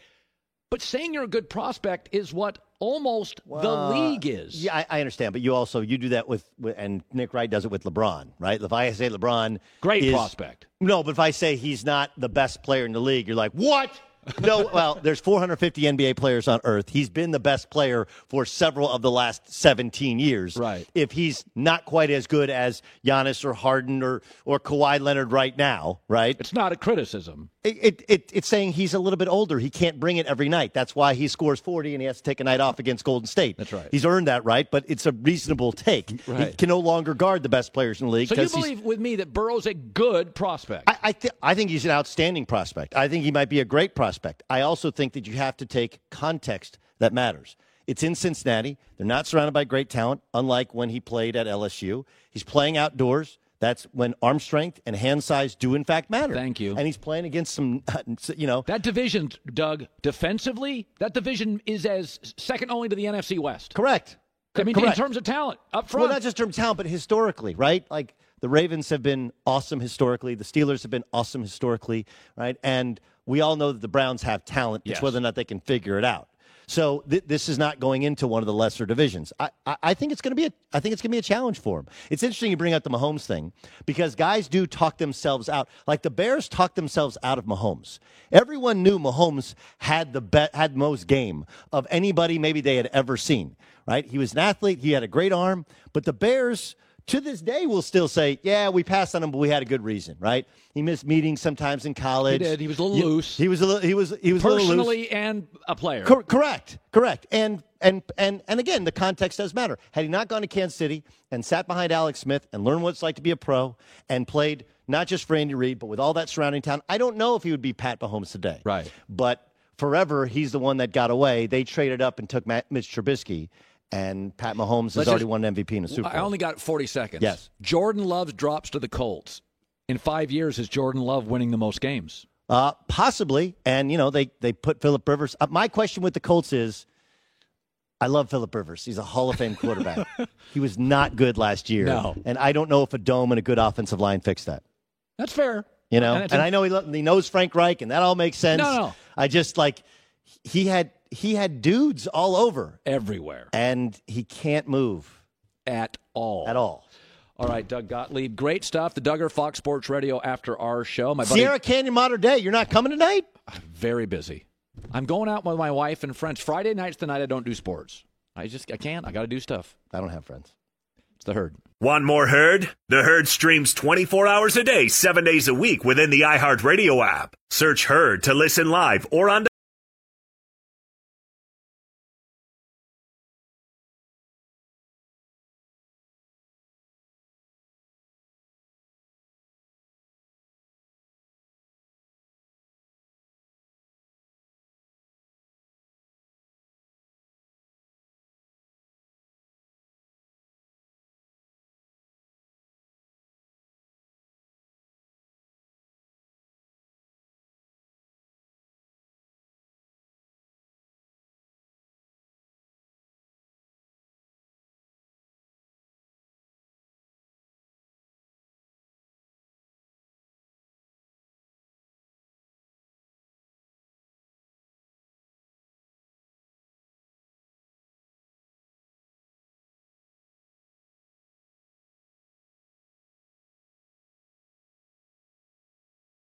But saying you're a good prospect is what almost the league is. Yeah, I understand. But you do that with and Nick Wright does it with LeBron, right? If I say LeBron great prospect. No, but if I say he's not the best player in the league, you're like, what? No, well, there's 450 NBA players on earth. He's been the best player for several of the last 17 years. Right. If he's not quite as good as Giannis or Harden or Kawhi Leonard right now, right? It's not a criticism. It's saying he's a little bit older. He can't bring it every night. That's why he scores 40 and he has to take a night off against Golden State. That's right. He's earned that right, but it's a reasonable take. Right. He can no longer guard the best players in the league. So you believe with me that Burrow's a good prospect? I think he's an outstanding prospect. I think he might be a great prospect. I also think that you have to take context that matters. It's in Cincinnati. They're not surrounded by great talent, unlike when he played at LSU. He's playing outdoors. That's when arm strength and hand size do, in fact, matter. Thank you. And he's playing against some, That division, Doug, defensively, that division is as second only to the NFC West. Correct. I mean, Correct. in terms of talent, up front. Well, not just in terms of talent, but historically, right? Like, the Ravens have been awesome historically. The Steelers have been awesome historically, right? And we all know that the Browns have talent. It's whether or not they can figure it out. So this is not going into one of the lesser divisions. I think it's going to be a challenge for him. It's interesting you bring up the Mahomes thing because guys do talk themselves out. Like the Bears talked themselves out of Mahomes. Everyone knew Mahomes had had most game of anybody maybe they had ever seen. Right? He was an athlete. He had a great arm. But the Bears, to this day, will still say, yeah, we passed on him, but we had a good reason, right? He missed meetings sometimes in college. He did. He was a little loose. He was a little loose. Personally and a player. Correct. And again, the context does matter. Had he not gone to Kansas City and sat behind Alex Smith and learned what it's like to be a pro and played not just for Andy Reid, but with all that surrounding town, I don't know if he would be Pat Mahomes today. Right. But forever, he's the one that got away. They traded up and took Mitch Trubisky. And Pat Mahomes has already won an MVP in a Super Bowl. I only got 40 seconds. Yes. Jordan Love drops to the Colts. In 5 years, is Jordan Love winning the most games? Possibly. And, they put Phillip Rivers. My question with the Colts is, I love Phillip Rivers. He's a Hall of Fame quarterback. He was not good last year. No. And I don't know if a dome and a good offensive line fixed that. That's fair. You know, and I know he knows Frank Reich, and that all makes sense. No. I just he had dudes all over, everywhere, and he can't move at all. All right, Doug Gottlieb, great stuff. The Duggar, Fox Sports Radio after our show. My buddy, Sierra Canyon Modern Day. You're not coming tonight? Very busy. I'm going out with my wife and friends. Friday night's the night I don't do sports. I can't. I got to do stuff. I don't have friends. It's the Herd. Want more Herd? The Herd streams 24 hours a day, 7 days a week within the iHeartRadio app. Search Herd to listen live or on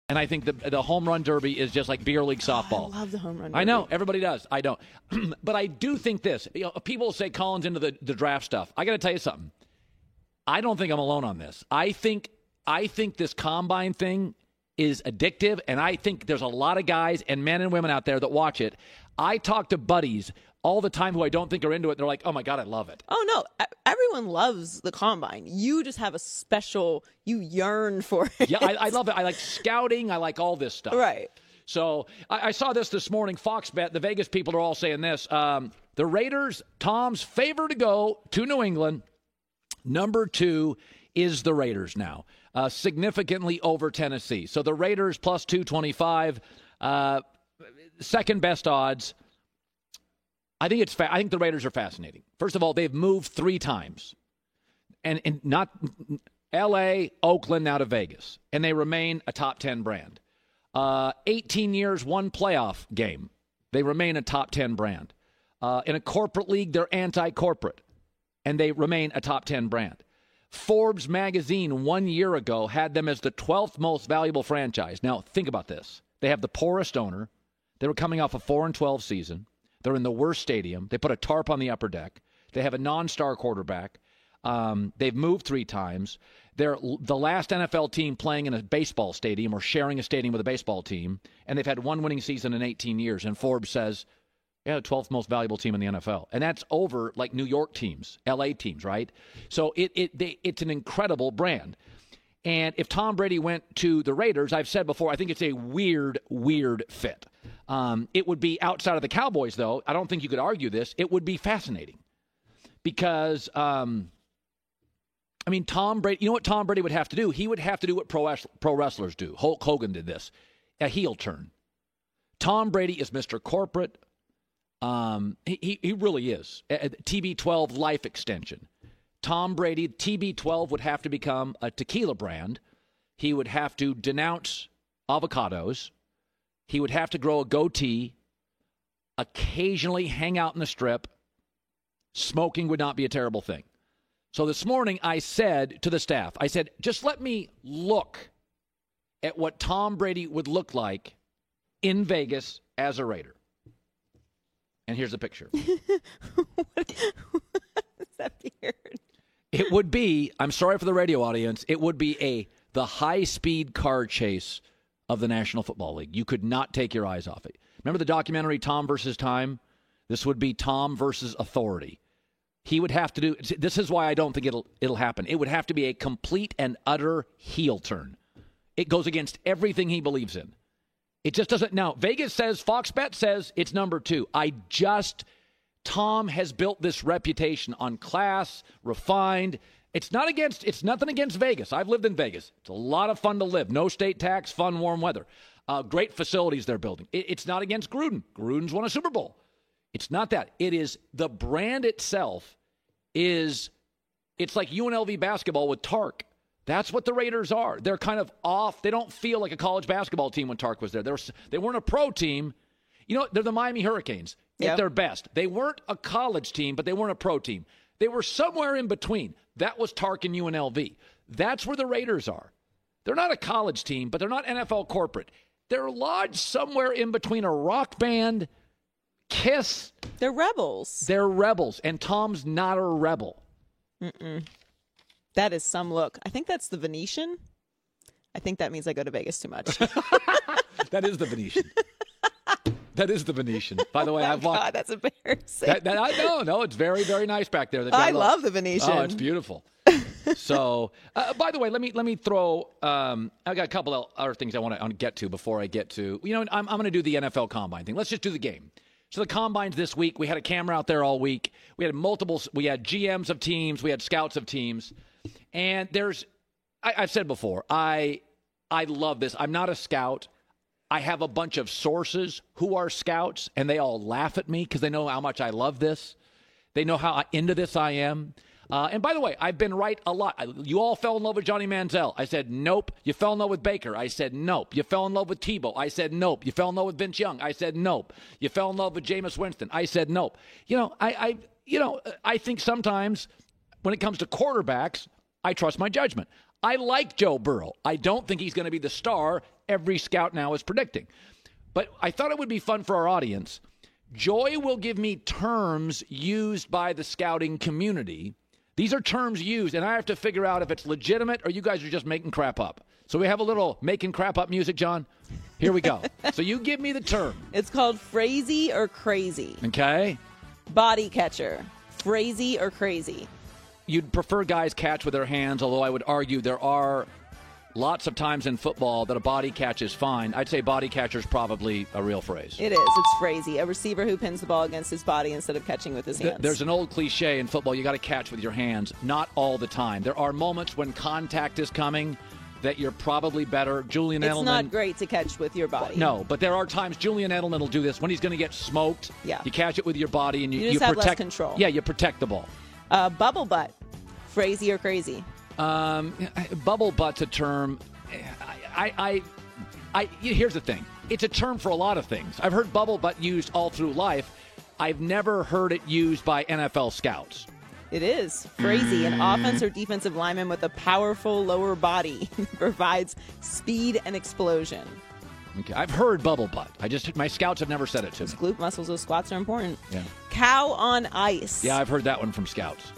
And I think the home run derby is just like beer league softball. I love the home run derby. I know. Everybody does. I don't. But I do think this. People say Colin's into the draft stuff. I got to tell you something. I don't think I'm alone on this. I think this combine thing is addictive, and I think there's a lot of guys and men and women out there that watch it. I talk to buddies all the time who I don't think are into it. They're like, oh, my God, I love it. Oh, no. Everyone loves the combine. You just have a special, you yearn for it. Yeah, I love it. I like scouting. I like all this stuff. Right. So I saw this morning. Fox Bet, the Vegas people are all saying this. The Raiders, Tom's favor to go to New England. Number 2 is the Raiders now, significantly over Tennessee. So the Raiders plus 225, second best odds. I think I think the Raiders are fascinating. First of all, they've moved 3 times, and not L.A., Oakland, now to Vegas, and they remain a top 10 brand. 18 years, 1 playoff game. They remain a top 10 brand. In a corporate league, they're anti-corporate, and they remain a top 10 brand. Forbes magazine 1 year ago had them as the 12th most valuable franchise. Now, think about this. They have the poorest owner. They were coming off a 4-12 season. They're in the worst stadium. They put a tarp on the upper deck. They have a non-star quarterback. They've moved 3 times. They're the last NFL team playing in a baseball stadium or sharing a stadium with a baseball team, and they've had 1 winning season in 18 years. And Forbes says, yeah, the 12th most valuable team in the NFL. And that's over like New York teams, L.A. teams, right? So it's an incredible brand. And if Tom Brady went to the Raiders, I've said before, I think it's a weird fit. It would be outside of the Cowboys, though. I don't think you could argue this. It would be fascinating because, Tom Brady, you know what Tom Brady would have to do? He would have to do what pro wrestlers do. Hulk Hogan did this, a heel turn. Tom Brady is Mr. Corporate. He really is. A TB12 life extension. Tom Brady, TB12 would have to become a tequila brand. He would have to denounce avocados. He would have to grow a goatee, occasionally hang out in the Strip. Smoking would not be a terrible thing. So this morning I said to the staff, I said, just let me look at what Tom Brady would look like in Vegas as a Raider. And here's the picture. What is that beard? It would be, I'm sorry for the radio audience, it would be the high-speed car chase of the National Football League. You could not take your eyes off it. Remember the documentary Tom versus Time? This would be Tom versus authority. He would have to do, this is why I don't think it'll happen. It would have to be a complete and utter heel turn. It goes against everything he believes in. It just doesn't. Now, Vegas says, Fox Bet says it's number 2. Tom has built this reputation on class, refined. It's nothing against Vegas. I've lived in Vegas. It's a lot of fun to live. No state tax, fun, warm weather. Great facilities they're building. It's not against Gruden. Gruden's won a Super Bowl. It's not that. It is the brand itself it's like UNLV basketball with Tark. That's what the Raiders are. They're kind of off. They don't feel like a college basketball team when Tark was there. They weren't a pro team. You know, they're the Miami Hurricanes at their best. They weren't a college team, but they weren't a pro team. They were somewhere in between. That was Tark and UNLV. That's where the Raiders are. They're not a college team, but they're not NFL corporate. They're lodged somewhere in between a rock band, Kiss. They're rebels. They're rebels, and Tom's not a rebel. Mm-mm. That is some look. I think that's the Venetian. I think that means I go to Vegas too much. That is the Venetian. That is the Venetian. By the way, I've walked. God, that's embarrassing. No, it's very, very nice back there. I love the Venetian. Oh, it's beautiful. So, by the way, let me throw. I got a couple of other things I want to get to before I get to. You know, I'm going to do the NFL Combine thing. Let's just do the game. So the Combines this week, we had a camera out there all week. We had GMs of teams, we had scouts of teams, and I've said before, I love this. I'm not a scout. I have a bunch of sources who are scouts, and they all laugh at me because they know how much I love this. They know how into this I am. And by the way, I've been right a lot. You all fell in love with Johnny Manziel. I said, nope. You fell in love with Baker. I said, nope. You fell in love with Tebow. I said, nope. You fell in love with Vince Young. I said, nope. You fell in love with Jameis Winston. I said, nope. You know, I think sometimes when it comes to quarterbacks, I trust my judgment. I like Joe Burrow. I don't think he's going to be the star every scout now is predicting. But I thought it would be fun for our audience. Joy will give me terms used by the scouting community. These are terms used, and I have to figure out if it's legitimate or you guys are just making crap up. So we have a little making crap up music, John. Here we go. So you give me the term. It's called phrasy or crazy. Okay. Body catcher. Phrasy or crazy. You'd prefer guys catch with their hands, although I would argue there are lots of times in football that a body catch is fine. I'd say body catcher is probably a real phrase. It is. It's phrasy. A receiver who pins the ball against his body instead of catching with his hands. There's an old cliche in football, you got to catch with your hands. Not all the time. There are moments when contact is coming that you're probably better. Julian Edelman. It's not great to catch with your body. No, but there are times Julian Edelman will do this when he's going to get smoked. Yeah. You catch it with your body and you just have protect less control. Yeah, you protect the ball. Bubble butt. Phrasy or crazy? Bubble butt's a term. Here's the thing. It's a term for a lot of things. I've heard bubble butt used all through life. I've never heard it used by NFL scouts. It is. Phrasy, an offense or defensive lineman with a powerful lower body provides speed and explosion. Okay, I've heard bubble butt. My scouts have never said it to me. Glute muscles, those squats are important. Yeah. Cow on ice. Yeah, I've heard that one from scouts.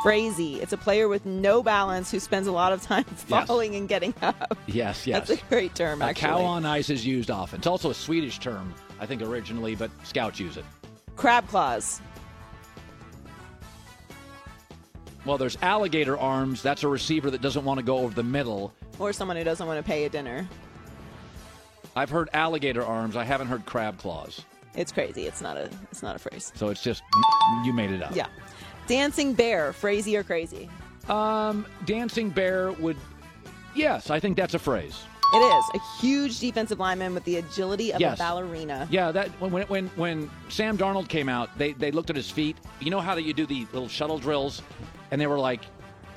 Phrasy, it's a player with no balance who spends a lot of time falling and getting up. Yes. That's a great term, actually. Cow on ice is used often. It's also a Swedish term, I think, originally, but scouts use it. Crab claws. Well, there's alligator arms. That's a receiver that doesn't want to go over the middle. Or someone who doesn't want to pay a dinner. I've heard alligator arms. I haven't heard crab claws. It's crazy. It's not a phrase. So it's just, you made it up. Yeah. Dancing bear, phrasy or crazy? Dancing bear would, yes, I think that's a phrase. It is. A huge defensive lineman with the agility of a ballerina. Yeah, that when Sam Darnold came out, they looked at his feet. You know how you do the little shuttle drills? And they were like,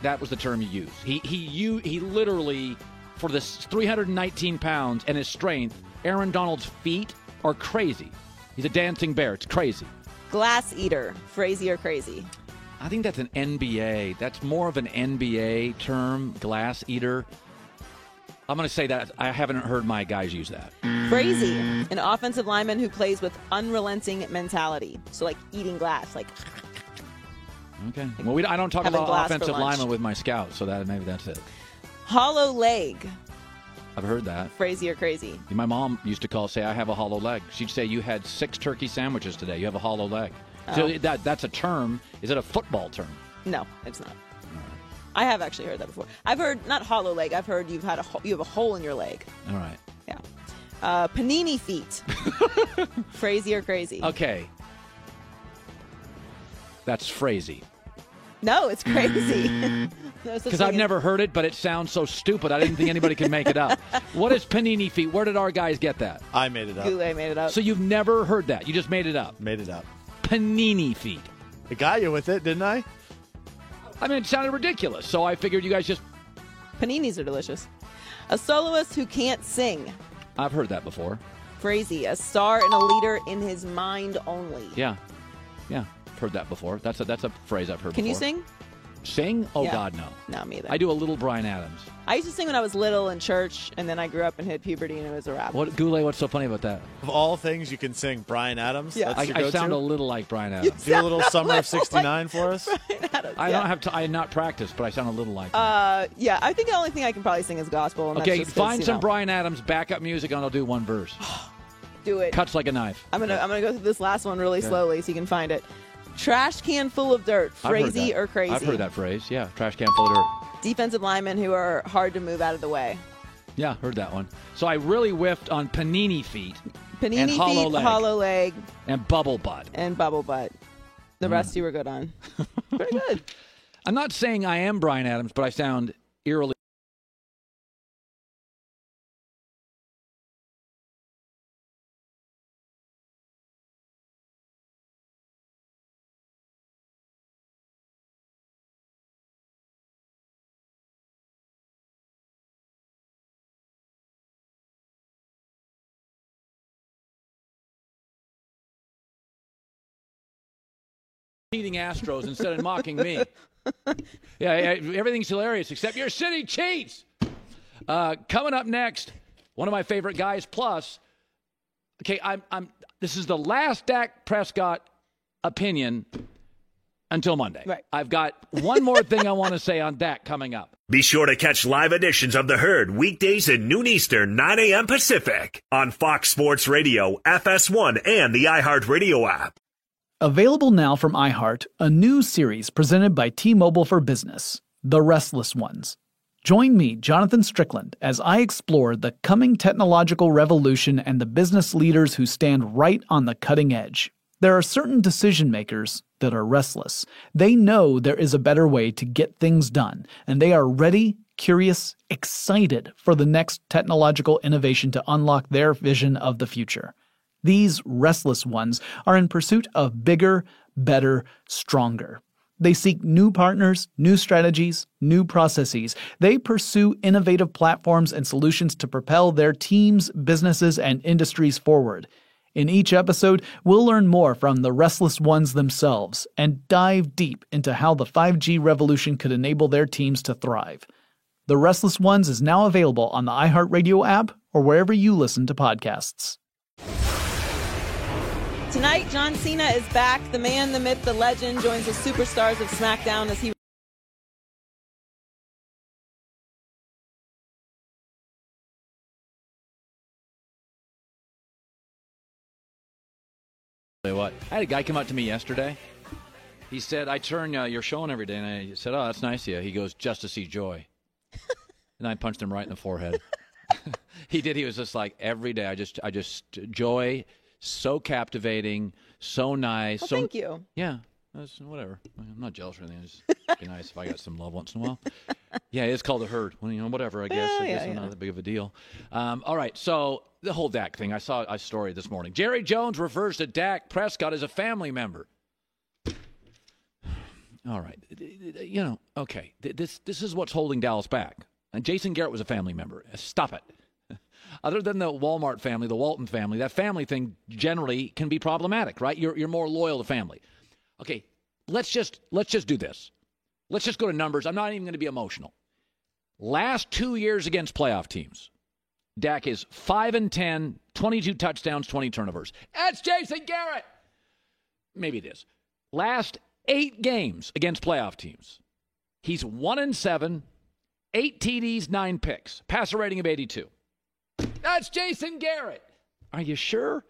that was the term you used. He literally, for this 319 pounds and his strength, Aaron Donald's feet are crazy. He's a dancing bear. It's crazy. Glass eater, phrasy or crazy? I think that's an NBA. That's more of an NBA term, glass eater. I'm going to say that. I haven't heard my guys use that. Phrasy, an offensive lineman who plays with unrelenting mentality. So like eating glass, like. Okay. Well, I don't talk about offensive linemen with my scouts, so maybe that's it. Hollow leg. I've heard that. Phrasy or crazy? My mom used to say, I have a hollow leg. She'd say, you had 6 turkey sandwiches today. You have a hollow leg. Oh. So that's a term. Is it a football term? No, it's not. I have actually heard that before. I've heard, not hollow leg, I've heard you have a hole in your leg. All right. Yeah. Panini feet. Phrasy or crazy? Okay. That's phrasy. No, it's crazy. Because I've never heard it, but it sounds so stupid. I didn't think anybody could make it up. What is panini feet? Where did our guys get that? I made it up. Goulet made it up. So you've never heard that? You just made it up? Made it up. Panini feet. I got you with it, didn't I? I mean, it sounded ridiculous, so I figured you guys just... Paninis are delicious. A soloist who can't sing. I've heard that before. Frazee, a star and a leader in his mind only. Yeah. I've heard that before. That's a phrase I've heard Can before. you sing? Sing? Oh, Yeah. God, no. No, me either. I do a little Bryan Adams. I used to sing when I was little in church, and then I grew up and hit puberty, and it was a rap. What, Goulet, what's so funny about that? Of all things, you can sing Bryan Adams. Yeah. That's your I go-to? sound a little like Bryan Adams. Do a little Summer of '69 for us. I don't have to. I not practiced, but I sound a little like. Yeah, I think the only thing I can probably sing is gospel. And Okay, that's just 'cause, find you some know, Bryan Adams backup music, and I'll do one verse. Do it. Cuts like a knife. I'm gonna go through this last one really slowly so you can find it. Trash can full of dirt. I've heard Frazee that. or crazy? I've heard that phrase. Yeah, trash can full of dirt. Defensive linemen who are hard to move out of the way. Yeah, heard that one. So I really whiffed on panini feet Panini and hollow feet, leg hollow leg, and bubble butt. and bubble butt. The rest you were good on. Pretty good. I'm not saying I am Bryan Adams, but I sound eerily. Cheating Astros instead of mocking me. Yeah, everything's hilarious except your city cheats. Coming up next, one of my favorite guys. Plus, okay, this is the last Dak Prescott opinion until Monday. Right. I've got one more thing I want to say on Dak coming up. Be sure to catch live editions of The Herd weekdays at noon Eastern, 9 a.m. Pacific on Fox Sports Radio, FS1, and the iHeartRadio app. Available now from iHeart, a new series presented by T-Mobile for Business, The Restless Ones. Join me, Jonathan Strickland, as I explore the coming technological revolution and the business leaders who stand right on the cutting edge. There are certain decision makers that are restless. They know there is a better way to get things done, and they are ready, curious, excited for the next technological innovation to unlock their vision of the future. These restless ones are in pursuit of bigger, better, stronger. They seek new partners, new strategies, new processes. They pursue innovative platforms and solutions to propel their teams, businesses, and industries forward. In each episode, we'll learn more from the restless ones themselves and dive deep into how the 5G revolution could enable their teams to thrive. The Restless Ones is now available on the iHeartRadio app or wherever you listen to podcasts. Tonight, John Cena is back. The man, the myth, the legend joins the superstars of SmackDown as he Tell you what, I had a guy come up to me yesterday. He said, I turn your show on every day. And I said, oh, that's nice of you. He goes, just to see Joy. And I punched him right in the forehead. He did. He was just like, every day, I just Joy, so captivating, so nice. Well, so, thank you. Yeah, that's whatever. I'm not jealous or anything. It's just be nice if I got some love once in a while. Yeah, it's called The Herd. Well, whatever, I guess. I guess it's not that big of a deal. All right, so the whole Dak thing. I saw a story this morning. Jerry Jones refers to Dak Prescott as a family member. All right. Okay. This is what's holding Dallas back. And Jason Garrett was a family member. Stop it. Other than the Walmart family, the Walton family, that family thing generally can be problematic, right? You're more loyal to family. Okay, let's just do this. Let's just go to numbers. I'm not even going to be emotional. Last 2 years against playoff teams, Dak is 5-10, 22 touchdowns, 20 turnovers. That's Jason Garrett. Maybe it is. Last 8 games against playoff teams, he's 1-7, 8 TDs, 9 picks, passer rating of 82. That's Jason Garrett. Are you sure?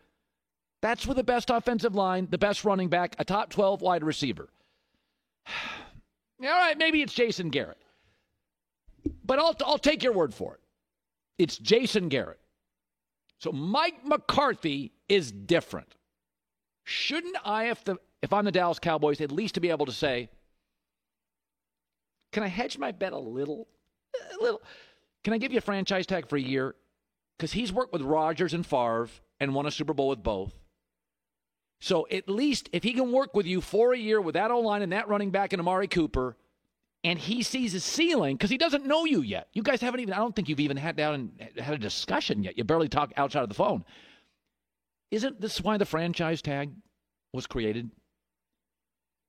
That's with the best offensive line, the best running back, a top 12 wide receiver. All right, maybe it's Jason Garrett. But I'll take your word for it. It's Jason Garrett. So Mike McCarthy is different. Shouldn't I, if I'm the Dallas Cowboys, at least to be able to say, can I hedge my bet a little? A little. Can I give you a franchise tag for a year? Because he's worked with Rodgers and Favre and won a Super Bowl with both. So at least if he can work with you for a year with that O-line and that running back and Amari Cooper, and he sees a ceiling because he doesn't know you yet. You guys haven't even, I don't think you've even had down and had a discussion yet. You barely talk outside of the phone. Isn't this why the franchise tag was created?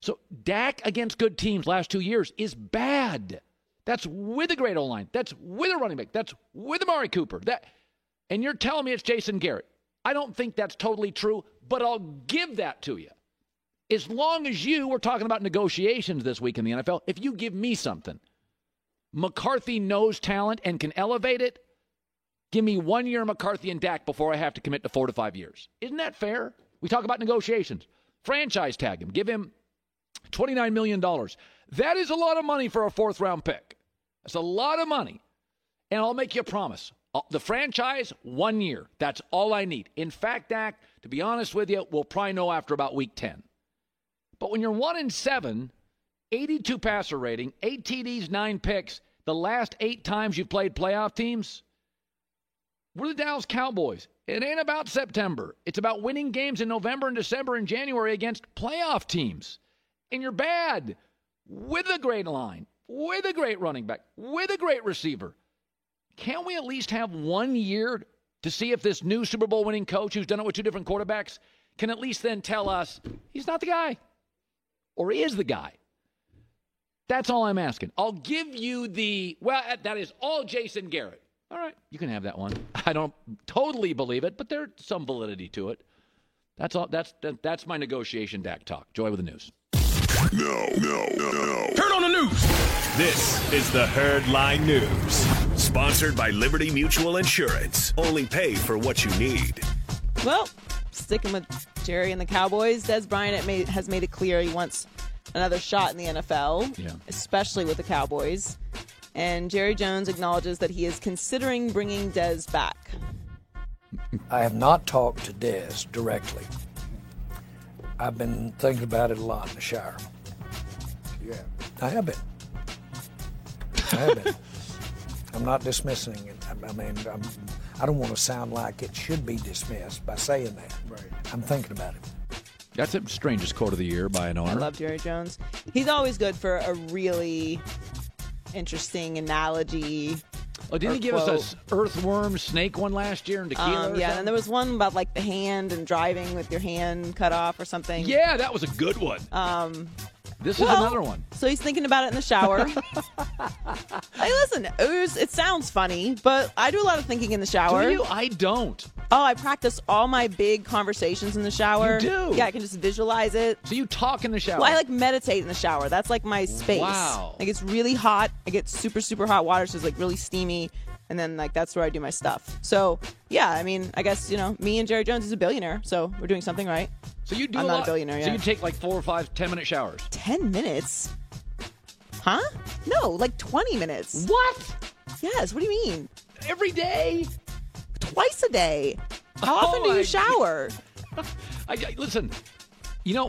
So Dak against good teams last 2 years is bad. That's with a great O-line. That's with a running back. That's with Amari Cooper. And you're telling me it's Jason Garrett. I don't think that's totally true, but I'll give that to you. As long as we're talking about negotiations this week in the NFL, if you give me something, McCarthy knows talent and can elevate it, give me 1 year McCarthy and Dak before I have to commit to 4 to 5 years. Isn't that fair? We talk about negotiations. Franchise tag him. Give him $29 million. That is a lot of money for a 4th-round pick. That's a lot of money. And I'll make you a promise. The franchise, 1 year. That's all I need. In fact, Dak, to be honest with you, we'll probably know after about week 10. But when you're 1-7, 82 passer rating, 8 TDs, 9 picks, the last 8 times you've played playoff teams, we're the Dallas Cowboys. It ain't about September. It's about winning games in November and December and January against playoff teams. And you're bad with a great line, with a great running back, with a great receiver. Can't we at least have 1 year to see if this new Super Bowl winning coach who's done it with 2 different quarterbacks can at least then tell us he's not the guy or he is the guy? That's all I'm asking. I'll give you that is all Jason Garrett. All right, you can have that one. I don't totally believe it, but there's some validity to it. That's all. That's my negotiation Dak talk. Joy with the news. No. Turn on the news. This is the Herd Line News. Sponsored by Liberty Mutual Insurance. Only pay for what you need. Well, sticking with Jerry and the Cowboys, Des Bryant has made it clear he wants another shot in the NFL, especially with the Cowboys. And Jerry Jones acknowledges that he is considering bringing Des back. I have not talked to Des directly. I've been thinking about it a lot in the shower. Yeah. I have been. I'm not dismissing it. I mean, I don't want to sound like it should be dismissed by saying that. Right. I'm thinking about it. That's the strangest quote of the year by an owner. I love Jerry Jones. He's always good for a really interesting analogy. Oh, didn't he give us an earthworm snake one last year in tequila? Yeah, and there was one about like the hand and driving with your hand cut off or something. Yeah, that was a good one. This is another one. So he's thinking about it in the shower. Hey, listen, it sounds funny, but I do a lot of thinking in the shower. Do you? I don't. Oh, I practice all my big conversations in the shower. You do? Yeah, I can just visualize it. So you talk in the shower? Well, I like meditate in the shower. That's like my space. Wow. Like it's really hot. I get super, super hot water, so it's like really steamy. And then like that's where I do my stuff. So yeah, I mean, I guess, me and Jerry Jones is a billionaire, so we're doing something right. So you do I'm not a billionaire yet. So you take like 4 or 5 10-minute showers? 10 minutes? Huh? No, like 20 minutes. What? Yes, what do you mean? Every day? Twice a day. How often do you shower? Listen,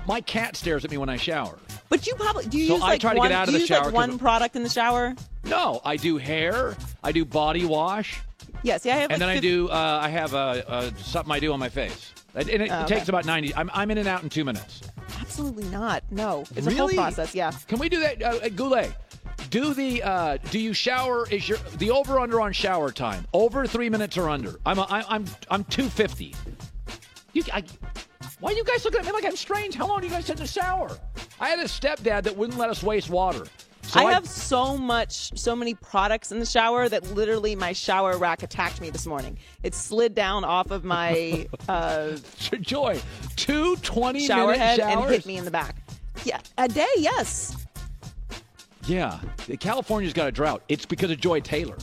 my cat stares at me when I shower. But you probably do you so use I like try to one, get out of do the you shower use like one product in the shower? No, I do hair. I do body wash. Yeah, see, I have. And then I have something I do on my face. And it takes about 90. I'm in and out in 2 minutes. Absolutely not. No, it's really? a whole process. Yeah. Can we do that, Goulet? Do you shower? Is the over under on shower time over 3 minutes or under? I'm 250. Why are you guys looking at me like I'm strange? How long do you guys sit in the shower? I had a stepdad that wouldn't let us waste water. So I have so many products in the shower that literally my shower rack attacked me this morning. It slid down off of my Joy, 2 20-minute shower head showers? and hit me in the back. Yeah, a day, yes. Yeah, California's got a drought. It's because of Joy Taylor.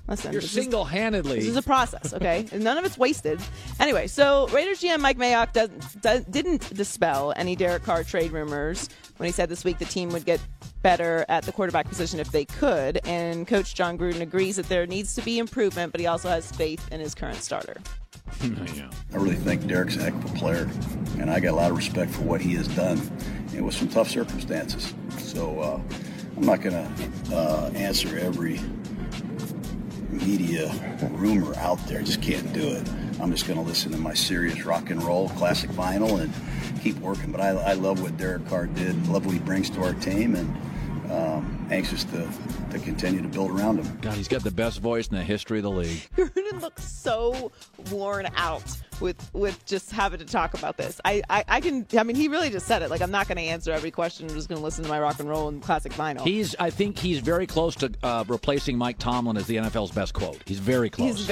Listen, you're single-handedly. This is a process, okay? And none of it's wasted. Anyway, so Raiders GM Mike Mayock didn't dispel any Derek Carr trade rumors when he said this week the team would get better at the quarterback position if they could. And Coach John Gruden agrees that there needs to be improvement, but he also has faith in his current starter. Yeah. I really think Derek's a heck of a player, and I got a lot of respect for what he has done with some tough circumstances. So I'm not going to answer every media rumor out there. Just can't do it. I'm just going to listen to my serious rock and roll classic vinyl and keep working. But I love what Derek Carr did. I love what he brings to our team, and anxious to continue to build around him. God, he's got the best voice in the history of the league. Gruden looks so worn out with just having to talk about this. I mean, he really just said it. Like, I'm not going to answer every question. I'm just going to listen to my rock and roll and classic vinyl. I think he's very close to replacing Mike Tomlin as the NFL's best quote. He's very close. He's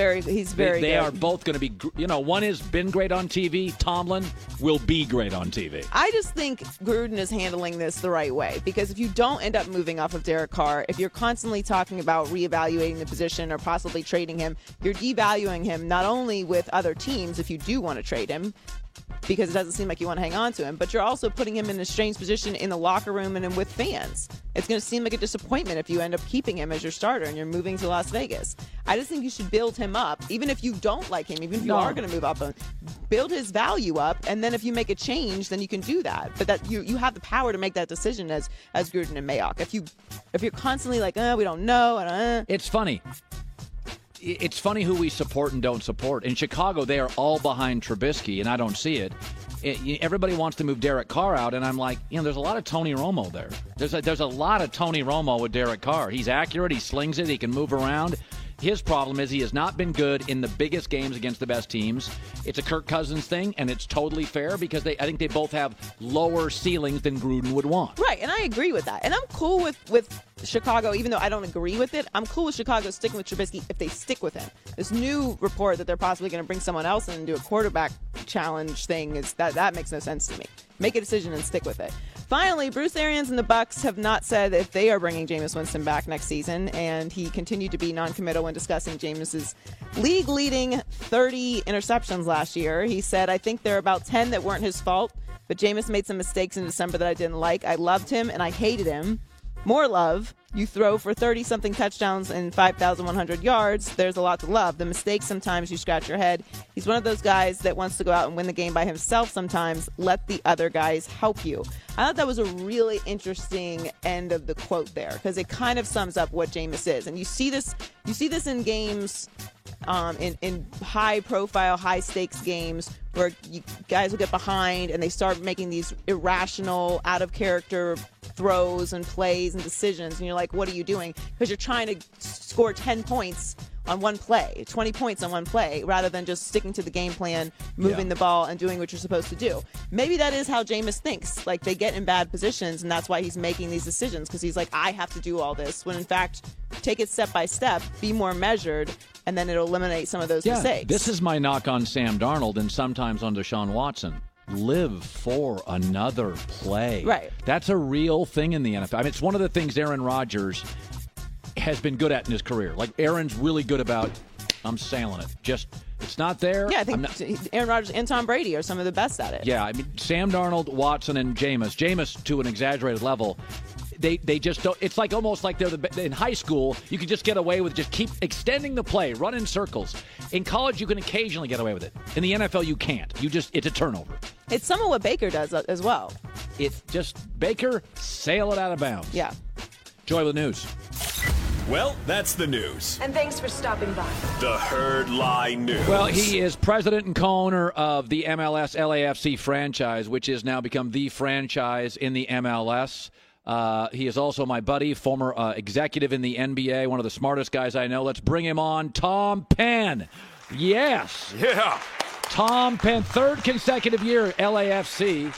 very They good. are both going to be, one has been great on TV. Tomlin will be great on TV. I just think Gruden is handling this the right way, because if you don't end up moving off of Derek Carr, if you're constantly talking about reevaluating the position or possibly trading him, you're devaluing him not only with other teams if you do want to trade him, because it doesn't seem like you want to hang on to him, but you're also putting him in a strange position in the locker room and with fans. It's going to seem like a disappointment if you end up keeping him as your starter and you're moving to Las Vegas. I just think you should build him up, even if you don't like him, even if you are going to move up, build his value up, and then if you make a change, then you can do that. But that you have the power to make that decision as Gruden and Mayock. If you're constantly like, we don't know. It's funny. It's funny who we support and don't support. In Chicago, they are all behind Trubisky, and I don't see it. Everybody wants to move Derek Carr out, and I'm like, there's a lot of Tony Romo there. There's a lot of Tony Romo with Derek Carr. He's accurate. He slings it. He can move around. His problem is he has not been good in the biggest games against the best teams. It's a Kirk Cousins thing, and it's totally fair because I think they both have lower ceilings than Gruden would want. Right, and I agree with that. And I'm cool with Chicago, even though I don't agree with it. I'm cool with Chicago sticking with Trubisky if they stick with him. This new report that they're possibly going to bring someone else in and do a quarterback challenge thing, that makes no sense to me. Make a decision and stick with it. Finally, Bruce Arians and the Bucs have not said if they are bringing Jameis Winston back next season, and he continued to be non-committal when discussing Jameis's league-leading 30 interceptions last year. He said, I think there are about 10 that weren't his fault, but Jameis made some mistakes in December that I didn't like. I loved him, and I hated him. More love. You throw for 30-something touchdowns and 5,100 yards. There's a lot to love. The mistakes, sometimes you scratch your head. He's one of those guys that wants to go out and win the game by himself sometimes. Let the other guys help you. I thought that was a really interesting end of the quote there, because it kind of sums up what Jameis is. And you see this in games, in high-profile, high-stakes games where guys will get behind and they start making these irrational, out-of-character throws and plays and decisions, and you're like, what are you doing? Because you're trying to score 10 points on one play, 20 points on one play, rather than just sticking to the game plan, moving the ball, and doing what you're supposed to do. Maybe that is how Jameis thinks. Like, they get in bad positions, and that's why he's making these decisions, because he's like, I have to do all this, when in fact, take it step by step, be more measured, and then it'll eliminate some of those mistakes. This is my knock on Sam Darnold and sometimes on Deshaun Watson. Live for another play. Right. That's a real thing in the NFL. I mean, it's one of the things Aaron Rodgers has been good at in his career. Like, Aaron's really good about, I'm sailing it. Just, it's not there. Yeah, I think Aaron Rodgers and Tom Brady are some of the best at it. Yeah, I mean, Sam Darnold, Watson, and Jameis to an exaggerated level. They just don't. It's like almost like they're in high school. You can just get away with just keep extending the play, run in circles. In college, you can occasionally get away with it. In the NFL, you can't. It's a turnover. It's some of what Baker does as well. It's just Baker, sail it out of bounds. Yeah. Joy with the news. Well, that's the news. And thanks for stopping by. The Herd Lie News. Well, he is president and co-owner of the MLS LAFC franchise, which has now become the franchise in the MLS. He is also my buddy, former executive in the NBA, one of the smartest guys I know. Let's bring him on, Tom Penn. Yes. Yeah. Tom Penn, third consecutive year LAFC.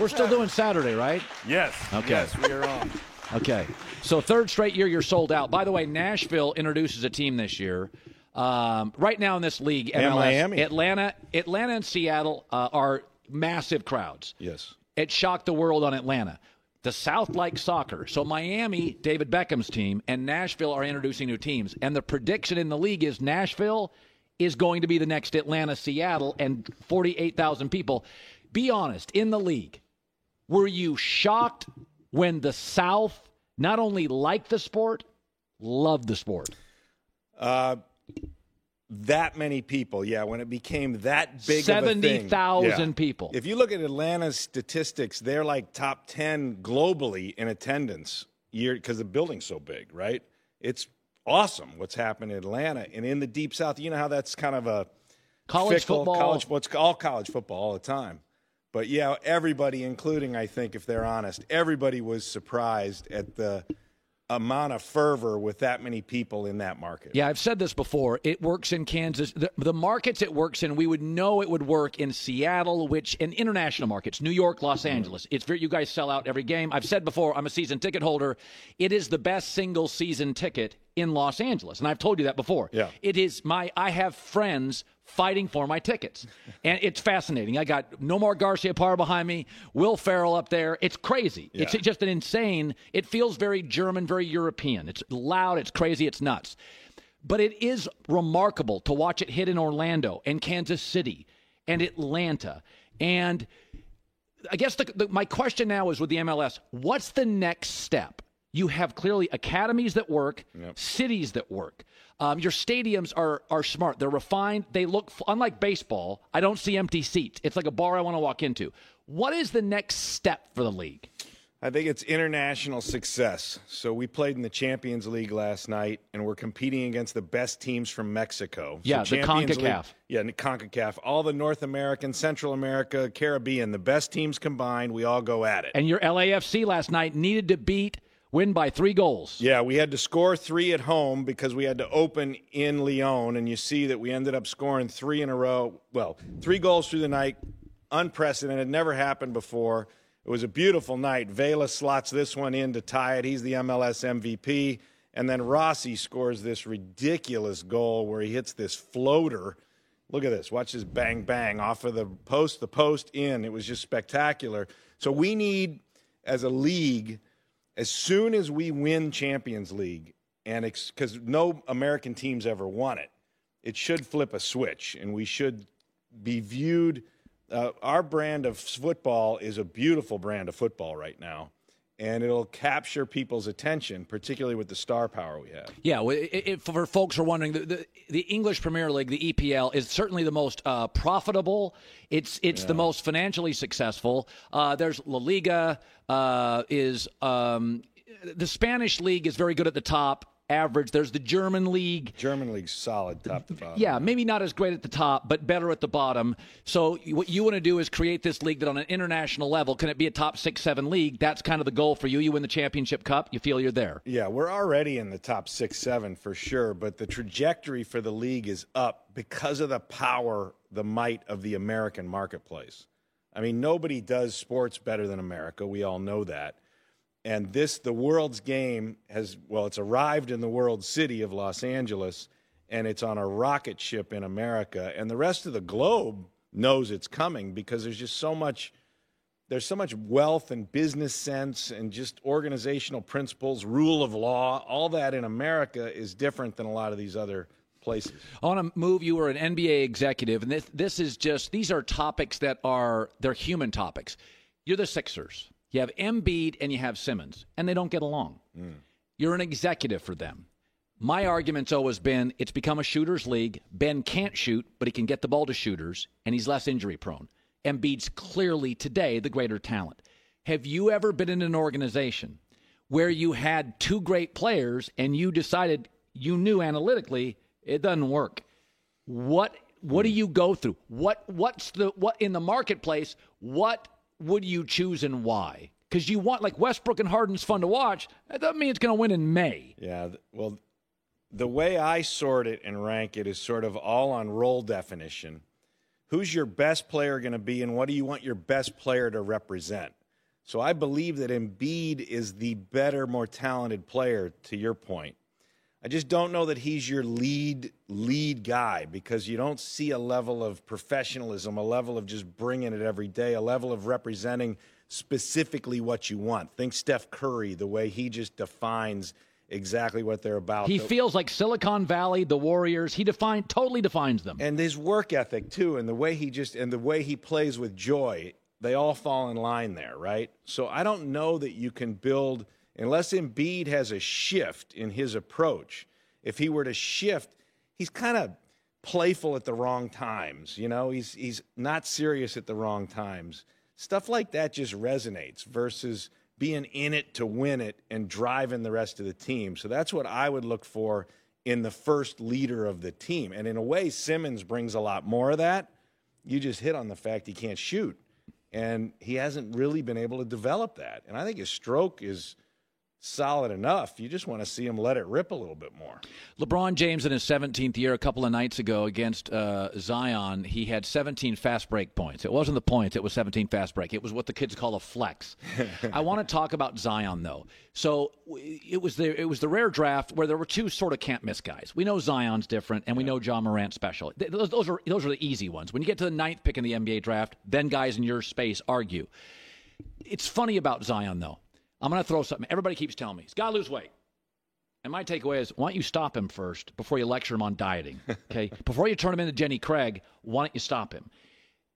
We're still doing Saturday, right? Yes. Okay. Yes, we are on. Okay. So third straight year you're sold out. By the way, Nashville introduces a team this year. Right now in this league, MLS, and Miami. Atlanta and Seattle are massive crowds. Yes. It shocked the world on Atlanta. The South likes soccer. So Miami, David Beckham's team, and Nashville are introducing new teams. And the prediction in the league is Nashville is going to be the next Atlanta, Seattle, and 48,000 people. Be honest, in the league, were you shocked when the South not only liked the sport, loved the sport? That many people, yeah, when it became that big 70,000 people. If you look at Atlanta's statistics, they're like top 10 globally in attendance because the building's so big, right? It's awesome what's happening in Atlanta. And in the Deep South, you know how that's kind of a college football. It's all college football all the time. But, yeah, everybody, including, I think, if they're honest, everybody was surprised at the amount of fervor with that many people in that market. Yeah, I've said this before. It works in Kansas. The markets it works in, we would know it would work in Seattle, which in international markets, New York, Los Angeles. It's you guys sell out every game. I've said before, I'm a season ticket holder. It is the best single season ticket in Los Angeles, and I've told you that before. Yeah. It is I have friends fighting for my tickets, and it's fascinating. I got Nomar Garciaparra behind me, Will Ferrell up there. It's crazy. Yeah. It's just an insane. It feels very German, very European. It's loud. It's crazy. It's nuts. But it is remarkable to watch it hit in Orlando and Kansas City and Atlanta. And I guess my question now is with the MLS, what's the next step? You have clearly academies that work, cities that work. Your stadiums are smart. They're refined. They look, unlike baseball, I don't see empty seats. It's like a bar I want to walk into. What is the next step for the league? I think it's international success. So we played in the Champions League last night, and we're competing against the best teams from Mexico. Yeah, so the Champions CONCACAF. League, yeah, the CONCACAF. All the North American, Central America, Caribbean, the best teams combined, we all go at it. And your LAFC last night needed to win by 3 goals. Yeah, we had to score 3 at home because we had to open in Lyon, and you see that we ended up scoring 3 in a row. Well, 3 goals through the night, unprecedented, never happened before. It was a beautiful night. Vela slots this one in to tie it. He's the MLS MVP. And then Rossi scores this ridiculous goal where he hits this floater. Look at this. Watch this bang, bang off of the post in. It was just spectacular. So we need, as a league, as soon as we win Champions League, and because no American teams ever won it, it should flip a switch, and we should be viewed. Our brand of football is a beautiful brand of football right now, and it'll capture people's attention, particularly with the star power we have. Yeah, for folks who are wondering, the English Premier League, the EPL, is certainly the most profitable. It's the most financially successful. There's La Liga. The Spanish league is very good at the top, average. There's the German league. German league's solid top to bottom. Yeah, maybe not as great at the top, but better at the bottom. So what you want to do is create this league that on an international level, can it be a top 6-7 league? That's kind of the goal for you. You win the championship cup, you feel you're there. Yeah, we're already in the top 6-7 for sure, but the trajectory for the league is up because of the power, the might of the American marketplace. I mean, nobody does sports better than America. We all know that. And the world's game it's arrived in the world city of Los Angeles, and it's on a rocket ship in America. And the rest of the globe knows it's coming because there's so much wealth and business sense and just organizational principles, rule of law. All that in America is different than a lot of these other places. I want to move. You were an NBA executive, and these are topics they're human topics. You're the Sixers. You have Embiid and you have Simmons, and they don't get along. You're an executive for them. My argument's always been it's become a shooter's league. Ben can't shoot, but he can get the ball to shooters, and he's less injury prone. Embiid's clearly today the greater talent. Have you ever been in an organization where you had 2 great players and you decided, you knew analytically it doesn't work? What do you go through? What in the marketplace, what would you choose and why? Because you want, like, Westbrook and Harden's fun to watch. That doesn't mean it's going to win in May. Yeah, well, the way I sort it and rank it is sort of all on role definition. Who's your best player going to be, and what do you want your best player to represent? So I believe that Embiid is the better, more talented player, to your point. I just don't know that he's your lead guy because you don't see a level of professionalism, a level of just bringing it every day, a level of representing specifically what you want. Think Steph Curry, the way he just defines exactly what they're about. He feels like Silicon Valley, the Warriors. He totally defines them. And his work ethic too, and the way he plays with joy, they all fall in line there, right? So I don't know that you can build. Unless Embiid has a shift in his approach, if he were to shift, he's kind of playful at the wrong times. You know, he's not serious at the wrong times. Stuff like that just resonates versus being in it to win it and driving the rest of the team. So that's what I would look for in the first leader of the team. And in a way, Simmons brings a lot more of that. You just hit on the fact he can't shoot, and he hasn't really been able to develop that. And I think his stroke is solid enough. You just want to see him let it rip a little bit more. LeBron James in his 17th year a couple of nights ago against Zion, he had 17 fast break points. It wasn't the points, it was 17 fast break. It was what the kids call a flex. I want to talk about Zion, though. So it was the rare draft where there were two sort of can't-miss guys. We know Zion's different, and we know Ja Morant's special. Those are the easy ones. When you get to the 9th pick in the NBA draft, then guys in your space argue. It's funny about Zion, though. I'm going to throw something. Everybody keeps telling me, he's got to lose weight. And my takeaway is, why don't you stop him first before you lecture him on dieting? Okay? Before you turn him into Jenny Craig, why don't you stop him?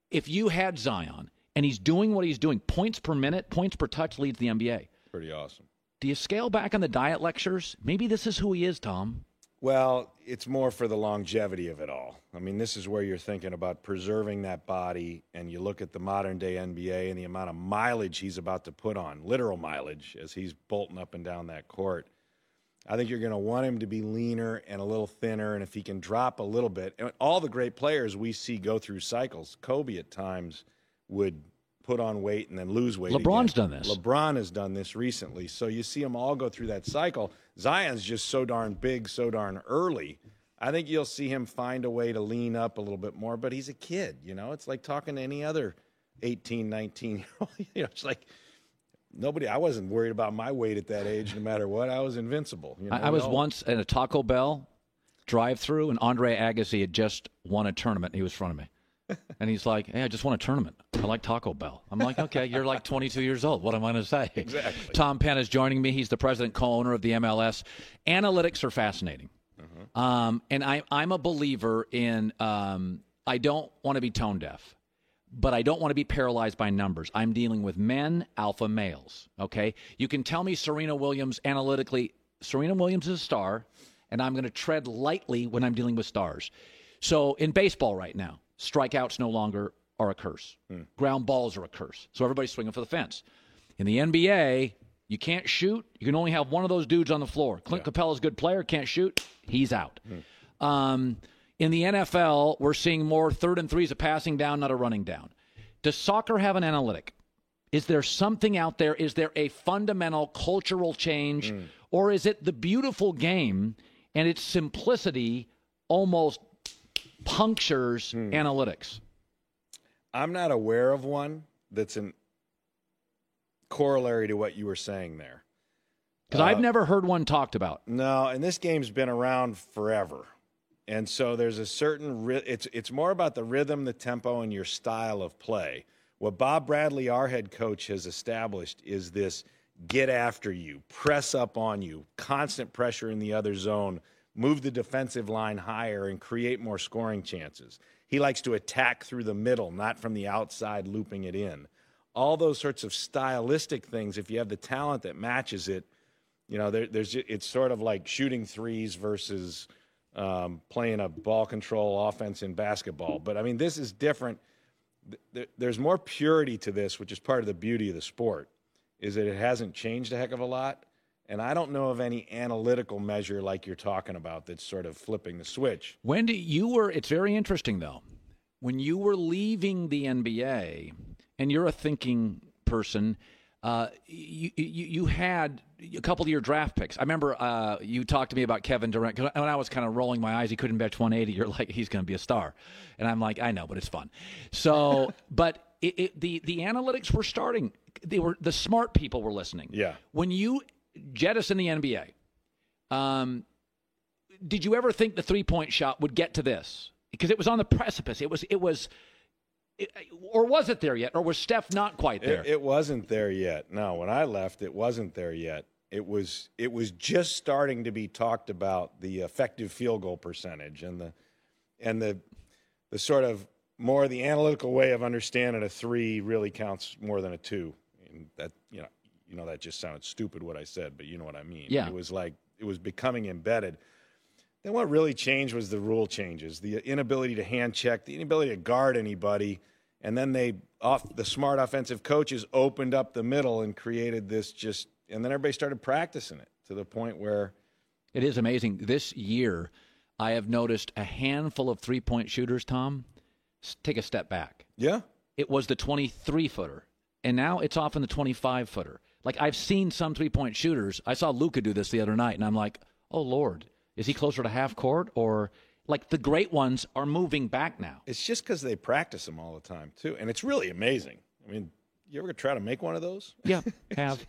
If you had Zion and he's doing what he's doing, points per minute, points per touch leads the NBA. Pretty awesome. Do you scale back on the diet lectures? Maybe this is who he is, Tom. Well, it's more for the longevity of it all. I mean, this is where you're thinking about preserving that body, and you look at the modern-day NBA and the amount of mileage he's about to put on, literal mileage, as he's bolting up and down that court. I think you're going to want him to be leaner and a little thinner, and if he can drop a little bit. And all the great players we see go through cycles. Kobe at times would put on weight and then lose weight. LeBron's again. done this. LeBron has done this recently. So you see them all go through that cycle. Zion's just so darn big, so darn early. I think you'll see him find a way to lean up a little bit more, but he's a kid, you know? It's like talking to any other 18, 19-year-old. You know, it's like I wasn't worried about my weight at that age no matter what. I was invincible. You know? I was once at a Taco Bell drive-thru, and Andre Agassi had just won a tournament. He was in front of me. And he's like, hey, I just won a tournament. I like Taco Bell. I'm like, okay, you're like 22 years old. What am I going to say? Exactly. Tom Penn is joining me. He's the president, co-owner of the MLS. Analytics are fascinating. And I'm a believer in I don't want to be tone deaf, but I don't want to be paralyzed by numbers. I'm dealing with men, alpha males, okay? You can tell me Serena Williams analytically. Serena Williams is a star, and I'm going to tread lightly when I'm dealing with stars. So in baseball right now, strikeouts no longer are a curse. Ground balls are a curse. So everybody's swinging for the fence. In the NBA, you can't shoot. You can only have one of those dudes on the floor. Clint Capella's a good player, can't shoot. He's out. In the NFL, we're seeing more 3rd and 3s, a passing down, not a running down. Does soccer have an analytic? Is there something out there? Is there a fundamental cultural change? Or is it the beautiful game and its simplicity almost punctures analytics? I'm not aware of one that's a corollary to what you were saying there. Because I've never heard one talked about. No, and this game's been around forever. And so there's a certain it's more about the rhythm, the tempo, and your style of play. What Bob Bradley, our head coach, has established is this get after you, press up on you, constant pressure in the other zone, move the defensive line higher, and create more scoring chances. He likes to attack through the middle, not from the outside looping it in. All those sorts of stylistic things, if you have the talent that matches it, you know, it's sort of like shooting threes versus playing a ball control offense in basketball. But, I mean, this is different. There's more purity to this, which is part of the beauty of the sport, is that it hasn't changed a heck of a lot. And I don't know of any analytical measure like you're talking about that's sort of flipping the switch. It's very interesting, though. When you were leaving the NBA, and you're a thinking person, you had a couple of your draft picks. I remember you talked to me about Kevin Durant. When I was kind of rolling my eyes, he couldn't bench 180. You're like, he's going to be a star. And I'm like, I know, but it's fun. So, but the analytics were starting. The smart people were listening. Yeah. When you jettison the NBA, did you ever think the three-point shot would get to this? Because it was on the precipice. Or was it there yet? Or was Steph not quite there? It wasn't there yet. No, when I left, it wasn't there yet. It was just starting to be talked about, the effective field goal percentage and the sort of more the analytical way of understanding a three really counts more than a two. And that, you know that just sounded stupid what I said, but you know what I mean. Yeah. It was like it was becoming embedded. Then what really changed was the rule changes, the inability to hand check, the inability to guard anybody, and then the smart offensive coaches opened up the middle and created this and then everybody started practicing it to the point where it is amazing. This year, I have noticed a handful of three-point shooters, Tom, take a step back. Yeah. It was the 23-footer, and now it's often the 25-footer. Like, I've seen some three-point shooters. I saw Luka do this the other night, and I'm like, oh, Lord, is he closer to half court? Or, like, the great ones are moving back now. It's just because they practice them all the time, too. And it's really amazing. I mean, you ever try to make one of those? Yeah, have.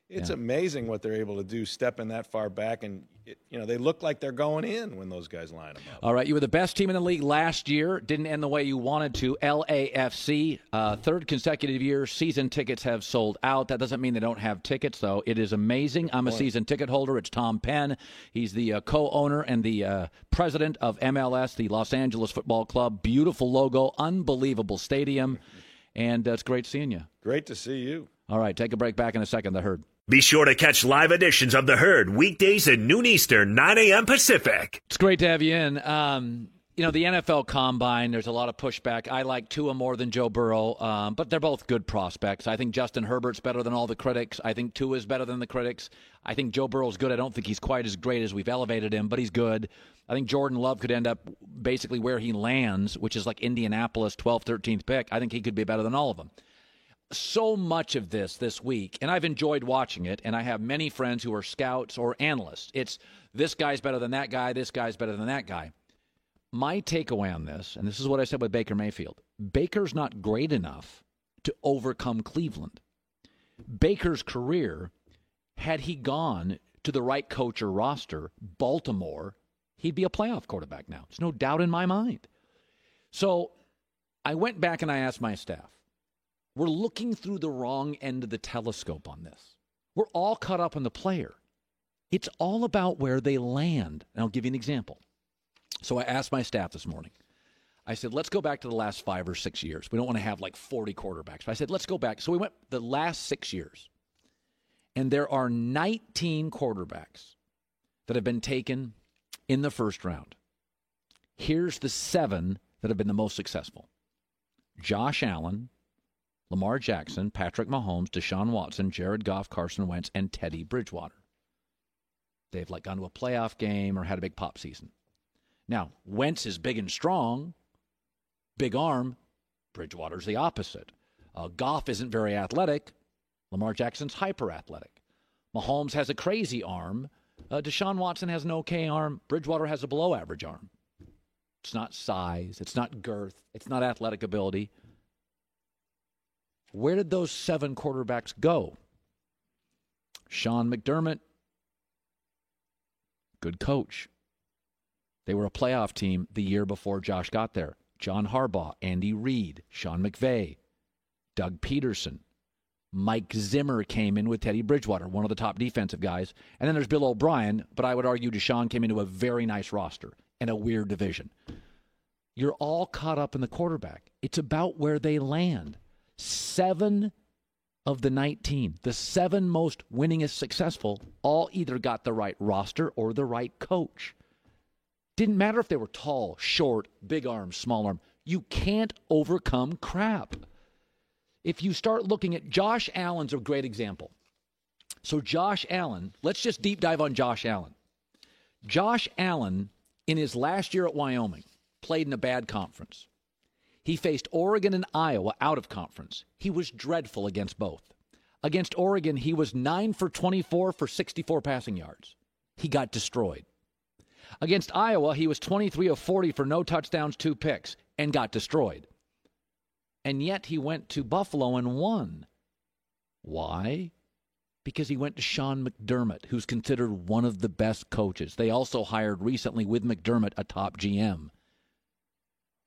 It's amazing what they're able to do, stepping that far back. And, they look like they're going in when those guys line them up. All right, you were the best team in the league last year. Didn't end the way you wanted to. LAFC, third consecutive year, season tickets have sold out. That doesn't mean they don't have tickets, though. It is amazing. I'm a season ticket holder. It's Tom Penn. He's the co-owner and the president of MLS, the Los Angeles Football Club. Beautiful logo, unbelievable stadium, and it's great seeing you. Great to see you. All right, take a break. Back in a second. The Herd. Be sure to catch live editions of The Herd weekdays at noon Eastern, 9 a.m. Pacific. It's great to have you in. The NFL Combine, there's a lot of pushback. I like Tua more than Joe Burrow, but they're both good prospects. I think Justin Herbert's better than all the critics. I think Tua's better than the critics. I think Joe Burrow's good. I don't think he's quite as great as we've elevated him, but he's good. I think Jordan Love could end up basically where he lands, which is like Indianapolis, 12th, 13th pick. I think he could be better than all of them. So much of this week, and I've enjoyed watching it, and I have many friends who are scouts or analysts. It's this guy's better than that guy, this guy's better than that guy. My takeaway on this, and this is what I said with Baker Mayfield, Baker's not great enough to overcome Cleveland. Baker's career, had he gone to the right coach or roster, Baltimore, he'd be a playoff quarterback now. There's no doubt in my mind. So I went back and I asked my staff, we're looking through the wrong end of the telescope on this. We're all caught up on the player. It's all about where they land. And I'll give you an example. So I asked my staff this morning. I said, let's go back to the last 5 or 6 years. We don't want to have like 40 quarterbacks. But I said, let's go back. So we went the last 6 years. And there are 19 quarterbacks that have been taken in the first round. Here's the 7 that have been the most successful. Josh Allen, Lamar Jackson, Patrick Mahomes, Deshaun Watson, Jared Goff, Carson Wentz, and Teddy Bridgewater. They've like gone to a playoff game or had a big pop season. Now, Wentz is big and strong, big arm. Bridgewater's the opposite. Goff isn't very athletic. Lamar Jackson's hyper-athletic. Mahomes has a crazy arm. Deshaun Watson has an okay arm. Bridgewater has a below-average arm. It's not size. It's not girth. It's not athletic ability. Where did those 7 quarterbacks go? Sean McDermott, good coach. They were a playoff team the year before Josh got there. John Harbaugh, Andy Reid, Sean McVay, Doug Peterson. Mike Zimmer came in with Teddy Bridgewater, one of the top defensive guys. And then there's Bill O'Brien, but I would argue Deshaun came into a very nice roster and a weird division. You're all caught up in the quarterback. It's about where they land. 7 of the 19, the 7 most winningest successful, all either got the right roster or the right coach. Didn't matter if they were tall, short, big arm, small arm. You can't overcome crap. If you start looking at Josh Allen's a great example. So Josh Allen, let's just deep dive on Josh Allen. Josh Allen, in his last year at Wyoming, played in a bad conference. He faced Oregon and Iowa out of conference. He was dreadful against both. Against Oregon, he was 9 for 24 for 64 passing yards. He got destroyed. Against Iowa, he was 23 of 40 for no touchdowns, 2 picks, and got destroyed. And yet he went to Buffalo and won. Why? Because he went to Sean McDermott, who's considered one of the best coaches. They also hired recently with McDermott a top GM.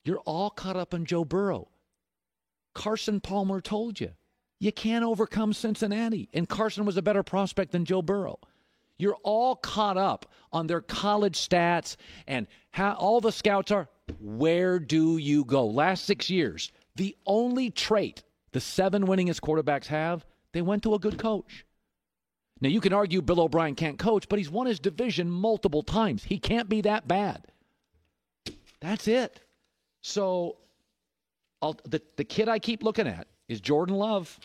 You're all caught up on Joe Burrow. Carson Palmer told you, you can't overcome Cincinnati. And Carson was a better prospect than Joe Burrow. You're all caught up on their college stats and how all the scouts are. Where do you go? Last 6 years, the only trait the 7 winningest quarterbacks have, they went to a good coach. Now, you can argue Bill O'Brien can't coach, but he's won his division multiple times. He can't be that bad. That's it. So the kid I keep looking at is Jordan Love.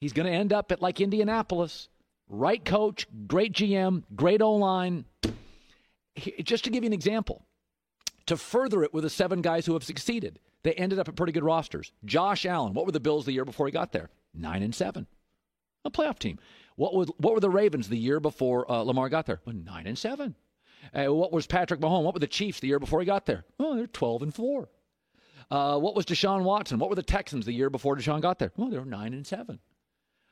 He's going to end up at like Indianapolis. Right coach, great GM, great O-line. Just to give you an example, to further it with the 7 guys who have succeeded, they ended up at pretty good rosters. Josh Allen, what were the Bills the year before he got there? 9-7. A playoff team. What were the Ravens the year before Lamar got there? 9-7. What was Patrick Mahomes? What were the Chiefs the year before he got there? Oh, they're 12-4. What was Deshaun Watson? What were the Texans the year before Deshaun got there? Well, they were 9-7.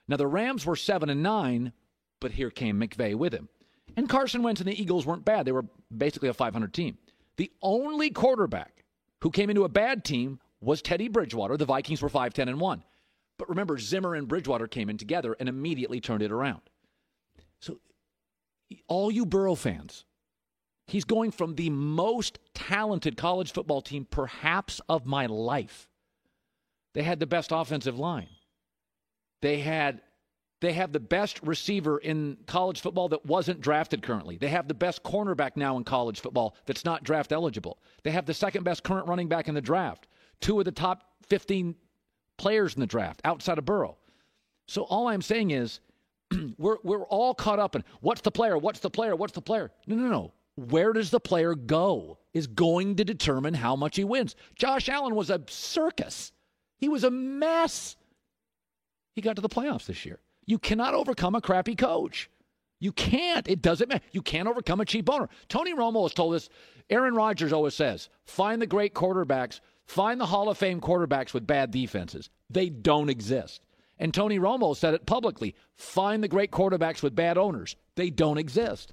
Now the Rams were 7-9, but here came McVay with him. And Carson Wentz and the Eagles weren't bad. They were basically a 500 team. The only quarterback who came into a bad team was Teddy Bridgewater. The Vikings were 5-10-1. But remember, Zimmer and Bridgewater came in together and immediately turned it around. So all you Burrow fans, he's going from the most talented college football team perhaps of my life. They had the best offensive line. They have the best receiver in college football that wasn't drafted currently. They have the best cornerback now in college football that's not draft eligible. They have the second best current running back in the draft. 2 of the top 15 players in the draft outside of Burrow. So all I'm saying is we're all caught up in what's the player? No. Where does the player go is going to determine how much he wins. Josh Allen was a circus. He was a mess. He got to the playoffs this year. You cannot overcome a crappy coach. You can't. It doesn't matter. You can't overcome a cheap owner. Tony Romo has told us, Aaron Rodgers always says, find the great quarterbacks, find the Hall of Fame quarterbacks with bad defenses. They don't exist. And Tony Romo said it publicly, find the great quarterbacks with bad owners. They don't exist.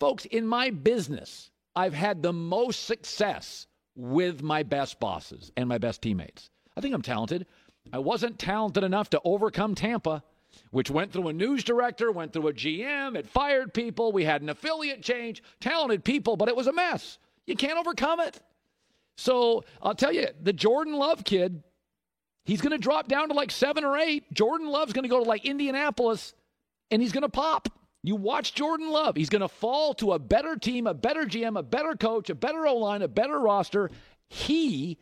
Folks, in my business, I've had the most success with my best bosses and my best teammates. I think I'm talented. I wasn't talented enough to overcome Tampa, which went through a news director, went through a GM, it fired people, we had an affiliate change, talented people, but it was a mess. You can't overcome it. So I'll tell you, the Jordan Love kid, he's going to drop down to like 7 or 8. Jordan Love's going to go to like Indianapolis, and he's going to pop. You watch Jordan Love. He's going to fall to a better team, a better GM, a better coach, a better O-line, a better roster. I'd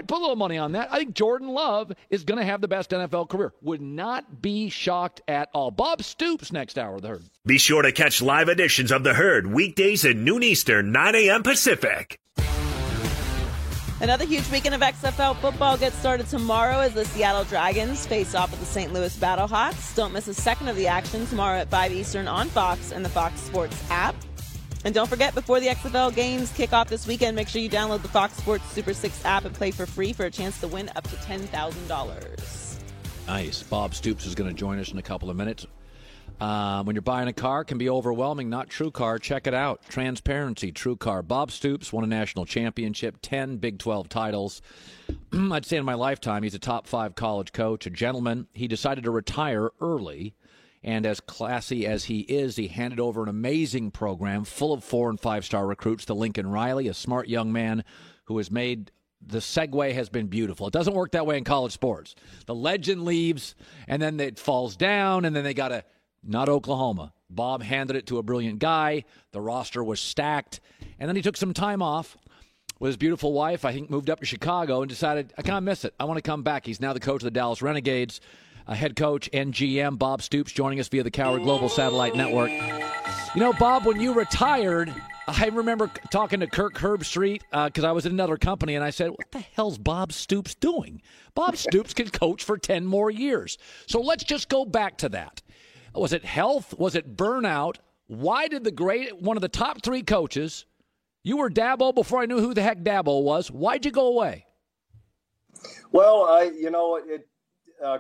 put a little money on that. I think Jordan Love is going to have the best NFL career. Would not be shocked at all. Bob Stoops next hour of The Herd. Be sure to catch live editions of The Herd weekdays at noon Eastern, 9 a.m. Pacific. Another huge weekend of XFL football gets started tomorrow as the Seattle Dragons face off with the St. Louis Battlehawks. Don't miss a second of the action tomorrow at 5 Eastern on Fox and the Fox Sports app. And don't forget, before the XFL games kick off this weekend, make sure you download the Fox Sports Super 6 app and play for free for a chance to win up to $10,000. Nice. Bob Stoops is going to join us in a couple of minutes. When you're buying a car, it can be overwhelming. Not TrueCar. Check it out. Transparency, TrueCar. Bob Stoops won a national championship, 10 Big 12 titles. I'd say in my lifetime, he's a top 5 college coach, a gentleman. He decided to retire early. And as classy as he is, he handed over an amazing program full of 4- and 5-star recruits to Lincoln Riley, a smart young man who has made the segue has been beautiful. It doesn't work that way in college sports. The legend leaves, and then it falls down, and then they got to, not Oklahoma. Bob handed it to a brilliant guy. The roster was stacked. And then he took some time off with his beautiful wife. I think moved up to Chicago and decided, I can't miss it. I want to come back. He's now the coach of the Dallas Renegades. Head coach and GM Bob Stoops joining us via the Coward Global Satellite Network. You know, Bob, when you retired, I remember talking to Kirk Herbstreit because I was at another company, and I said, what the hell's Bob Stoops doing? Bob Stoops could coach for 10 more years. So let's just go back to that. Was it health? Was it burnout? Why did one of the top 3 coaches, you were Dabo before I knew who the heck Dabo was, why'd you go away? Well,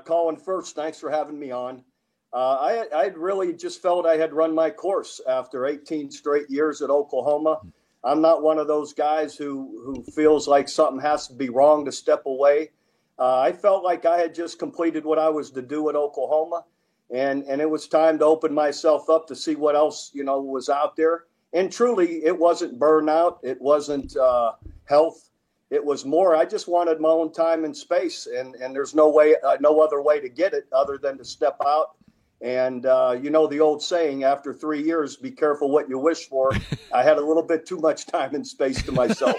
Colin, first, thanks for having me on. I really just felt I had run my course after 18 straight years at Oklahoma. I'm not one of those guys who feels like something has to be wrong to step away. I felt like I had just completed what I was to do at Oklahoma, and it was time to open myself up to see what else, was out there. And truly, it wasn't burnout. It wasn't health. It was more, I just wanted my own time and space, and there's no other way to get it other than to step out. And the old saying, after 3 years, be careful what you wish for. I had a little bit too much time and space to myself.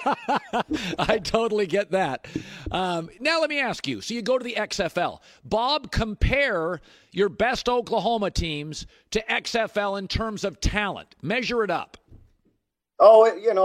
I totally get that. Now let me ask you, so you go to the XFL. Bob, compare your best Oklahoma teams to XFL in terms of talent. Measure it up. Oh,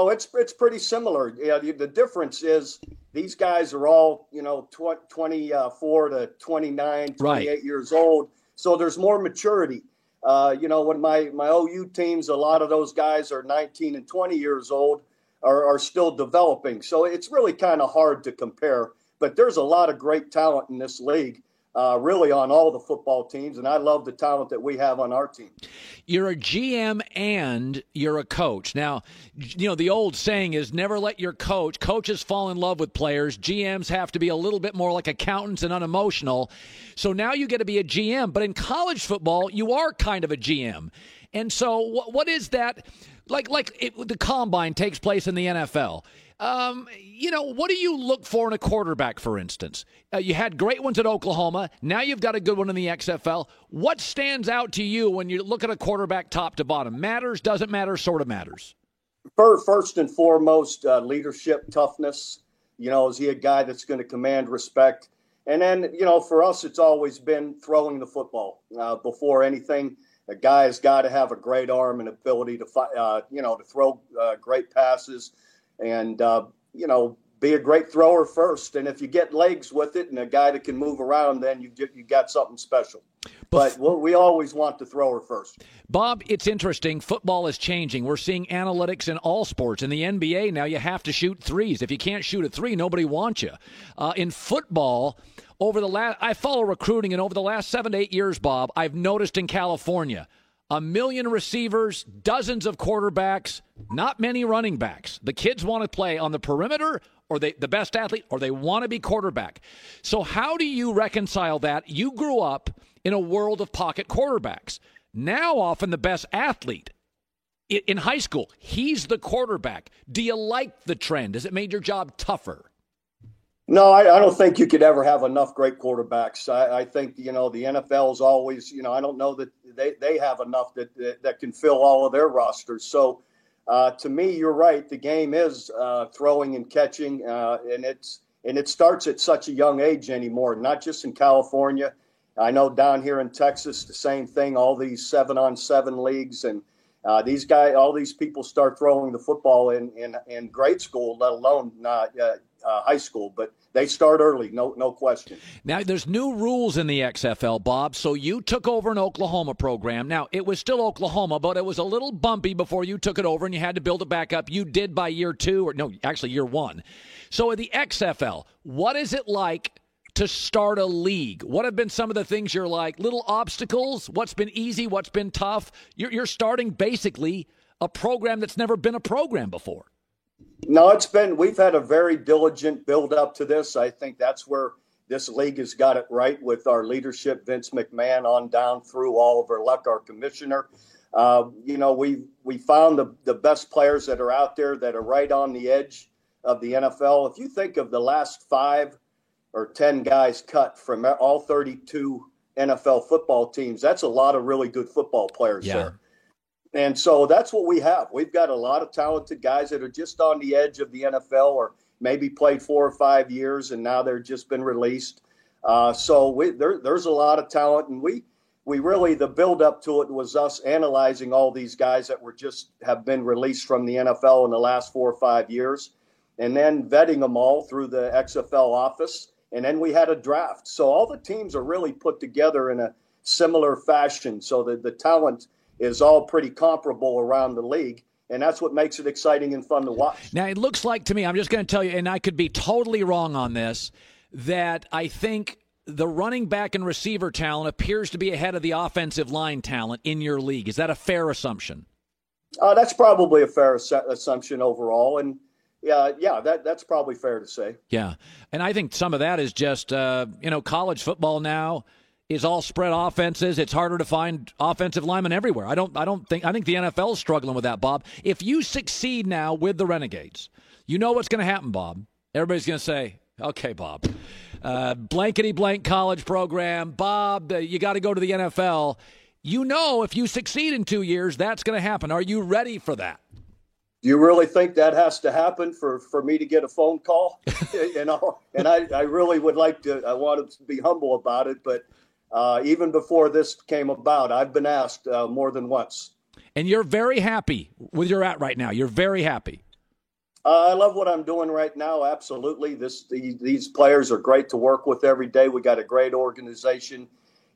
it's pretty similar. Yeah, the difference is these guys are all, 24 to 29, 28 years old. So there's more maturity. When my OU teams, a lot of those guys are 19 and 20 years old, are still developing. So it's really kind of hard to compare. But there's a lot of great talent in this league, really on all the football teams, and I love the talent that we have on our team. You're a GM and you're a coach. Now, the old saying is never let your coaches fall in love with players. GMs have to be a little bit more like accountants and unemotional. So now you get to be a GM. But in college football, you are kind of a GM. And so what is that? The combine takes place in the NFL. What do you look for in a quarterback, for instance? You had great ones at Oklahoma. Now you've got a good one in the XFL. What stands out to you when you look at a quarterback top to bottom? Matters, doesn't matter, sort of matters? First and foremost, leadership, toughness. Is he a guy that's going to command respect? And then, for us, it's always been throwing the football before anything. A guy has got to have a great arm and ability to throw great passes. And, be a great thrower first. And if you get legs with it and a guy that can move around, then you got something special. But we always want the thrower first. Bob, it's interesting. Football is changing. We're seeing analytics in all sports. In the NBA now, you have to shoot threes. If you can't shoot a three, nobody wants you. In football, I follow recruiting, and over the last 7 to 8 years, Bob, I've noticed in California, 1 million receivers, dozens of quarterbacks, not many running backs. The kids want to play on the perimeter, or the best athlete, or they want to be quarterback. So how do you reconcile that? You grew up in a world of pocket quarterbacks. Now often the best athlete in high school, he's the quarterback. Do you like the trend? Has it made your job tougher? No, I don't think you could ever have enough great quarterbacks. I think, the NFL is always, I don't know that they have enough that can fill all of their rosters. So to me, you're right. The game is throwing and catching, and it starts at such a young age anymore, not just in California. I know down here in Texas, the same thing, all these 7-on-7 leagues, and all these people start throwing the football in grade school, let alone high school, but they start early, no question. Now, there's new rules in the XFL, Bob, so you took over an Oklahoma program. Now, it was still Oklahoma, but it was a little bumpy before you took it over, and you had to build it back up. You did by year 2, year 1. So in the XFL, what is it like to start a league? What have been some of the things you're like, little obstacles? What's been easy? What's been tough? You're starting basically a program that's never been a program before. No, we've had a very diligent build up to this. I think that's where this league has got it right with our leadership, Vince McMahon, on down through Oliver Luck, our commissioner. We found the best players that are out there that are right on the edge of the NFL. If you think of the last 5 or 10 guys cut from all 32 NFL football teams, that's a lot of really good football players there. And so that's what we have. We've got a lot of talented guys that are just on the edge of the NFL or maybe played 4 or 5 years and now they're just been released. So there's a lot of talent, and we really, the build up to it was us analyzing all these guys that have been released from the NFL in the last 4 or 5 years, and then vetting them all through the XFL office. And then we had a draft. So all the teams are really put together in a similar fashion, so that the talent is all pretty comparable around the league. And that's what makes it exciting and fun to watch. Now, it looks like to me, I'm just going to tell you, and I could be totally wrong on this, that I think the running back and receiver talent appears to be ahead of the offensive line talent in your league. Is that a fair assumption? That's probably a fair assumption overall. And that's probably fair to say. Yeah. And I think some of that is just, college football now is all spread offenses. It's harder to find offensive linemen everywhere. I think the NFL is struggling with that, Bob. If you succeed now with the Renegades, you know what's going to happen, Bob. Everybody's going to say, okay, Bob, blankety blank college program. Bob, you got to go to the NFL. You know, if you succeed in 2 years, that's going to happen. Are you ready for that? Do you really think that has to happen for me to get a phone call? And I really would like to. I want to be humble about it, but even before this came about, I've been asked more than once. And you're very happy with where you're at right now. You're very happy. I love what I'm doing right now. Absolutely. These players are great to work with every day. We got a great organization.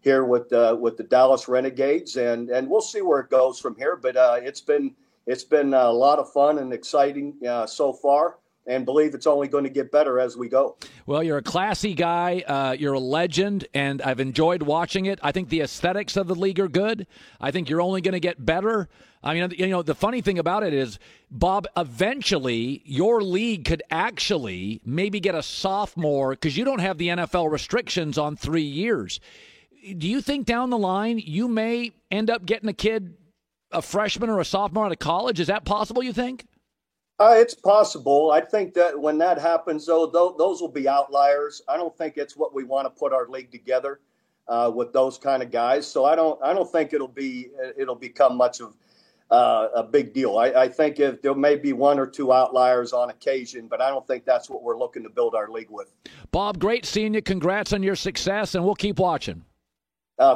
here with the Dallas Renegades, and we'll see where it goes from here. But it's been a lot of fun and exciting so far, and believe it's only going to get better as we go. Well, you're a classy guy. You're a legend, and I've enjoyed watching it. I think the aesthetics of the league are good. I think you're only going to get better. I mean, the funny thing about it is, Bob, eventually your league could actually maybe get a sophomore because you don't have the NFL restrictions on 3 years. Do you think down the line you may end up getting a kid, a freshman or a sophomore out of college? Is that possible, you think? It's possible. I think that when that happens, though, those will be outliers. I don't think it's what we want to put our league together with those kind of guys. So I don't think it'll become much of a big deal. I think if there may be one or two outliers on occasion, but I don't think that's what we're looking to build our league with. Bob, great seeing you. Congrats on your success, and we'll keep watching.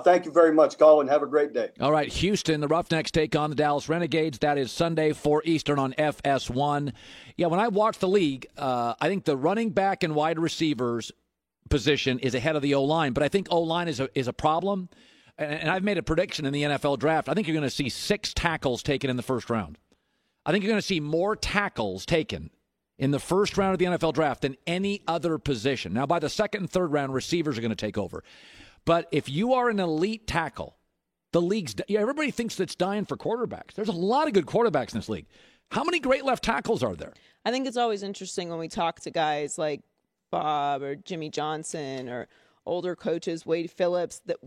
Thank you very much, Colin. Have a great day. All right, Houston, the Roughnecks take on the Dallas Renegades. That is Sunday, 4 Eastern on FS1. Yeah, when I watch the league, I think the running back and wide receivers position is ahead of the O-line, but I think O-line is a problem. And I've made a prediction in the NFL draft. I think you're going to see 6 tackles taken in the first round. I think you're going to see more tackles taken in the first round of the NFL draft than any other position. Now, by the second and third round, receivers are going to take over. But if you are an elite tackle, the league's everybody thinks it's dying for quarterbacks. There's a lot of good quarterbacks in this league. How many great left tackles are there? I think it's always interesting when we talk to guys like Bob or Jimmy Johnson or older coaches, Wade Phillips, that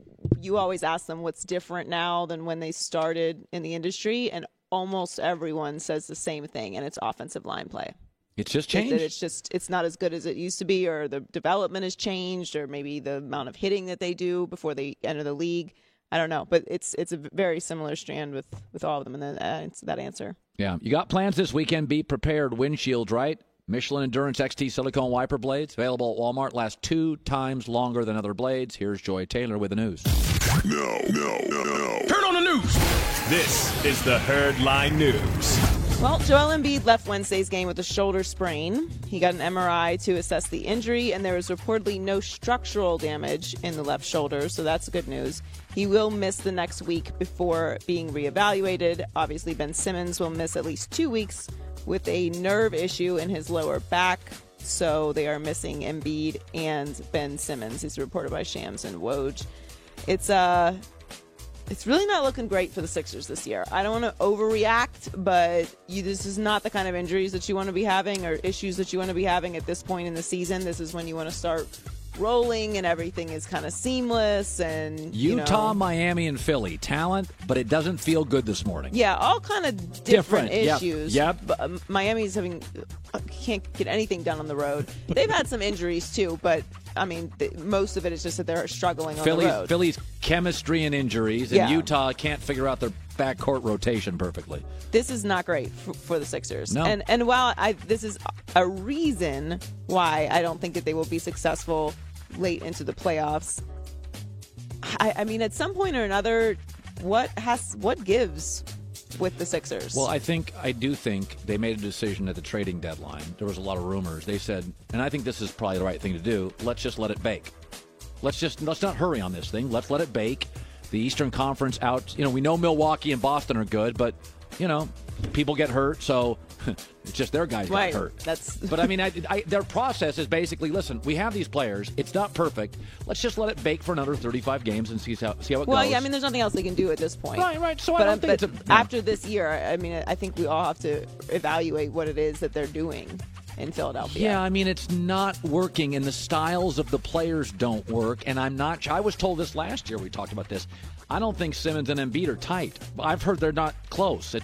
you always ask them what's different now than when they started in the industry, and almost everyone says the same thing, and it's offensive line play. It's just changed. It's not as good as it used to be, or the development has changed, or maybe the amount of hitting that they do before they enter the league. I don't know, but it's a very similar strand with all of them, and then it's that answer. Yeah, you got plans this weekend. Be prepared. Windshields, right? Michelin Endurance XT silicone wiper blades available at Walmart. Last 2 times longer than other blades. Here's Joy Taylor with the news. No. Turn on the news. This is the Herd Line News. Well, Joel Embiid left Wednesday's game with a shoulder sprain. He got an MRI to assess the injury, and there was reportedly no structural damage in the left shoulder, so that's good news. He will miss the next week before being reevaluated. Obviously, Ben Simmons will miss at least 2 weeks with a nerve issue in his lower back, so they are missing Embiid and Ben Simmons. He's reported by Shams and Woj. It's really not looking great for the Sixers this year. I don't want to overreact, but this is not the kind of injuries that you want to be having or issues that you want to be having at this point in the season. This is when you want to start rolling and everything is kind of seamless. And Utah, Miami, and Philly. Talent, but it doesn't feel good this morning. Yeah, all kind of different issues. Yep. But, Miami's can't get anything done on the road. They've had some injuries too, but I mean, most of it is just that they're struggling on the road. Philly's chemistry and injuries, and Utah can't figure out their backcourt rotation perfectly. This is not great for the Sixers. No. And while this is a reason why I don't think that they will be successful late into the playoffs, I mean, at some point or another, what gives with the Sixers? Well, I do think they made a decision at the trading deadline. There was a lot of rumors. They said, and I think this is probably the right thing to do, let's just let it bake. Let's not hurry on this thing. Let's let it bake. The Eastern Conference out. We know Milwaukee and Boston are good, but people get hurt, so it's just their guys got hurt. But I mean, their process is basically, listen, we have these players. It's not perfect. Let's just let it bake for another 35 games and see how it goes. Well, yeah, I mean, there's nothing else they can do at this point. Right. So I don't think after this year, I mean, I think we all have to evaluate what it is that they're doing in Philadelphia. Yeah, I mean, it's not working, and the styles of the players don't work, and I was told this last year, we talked about this. I don't think Simmons and Embiid are tight. I've heard they're not close.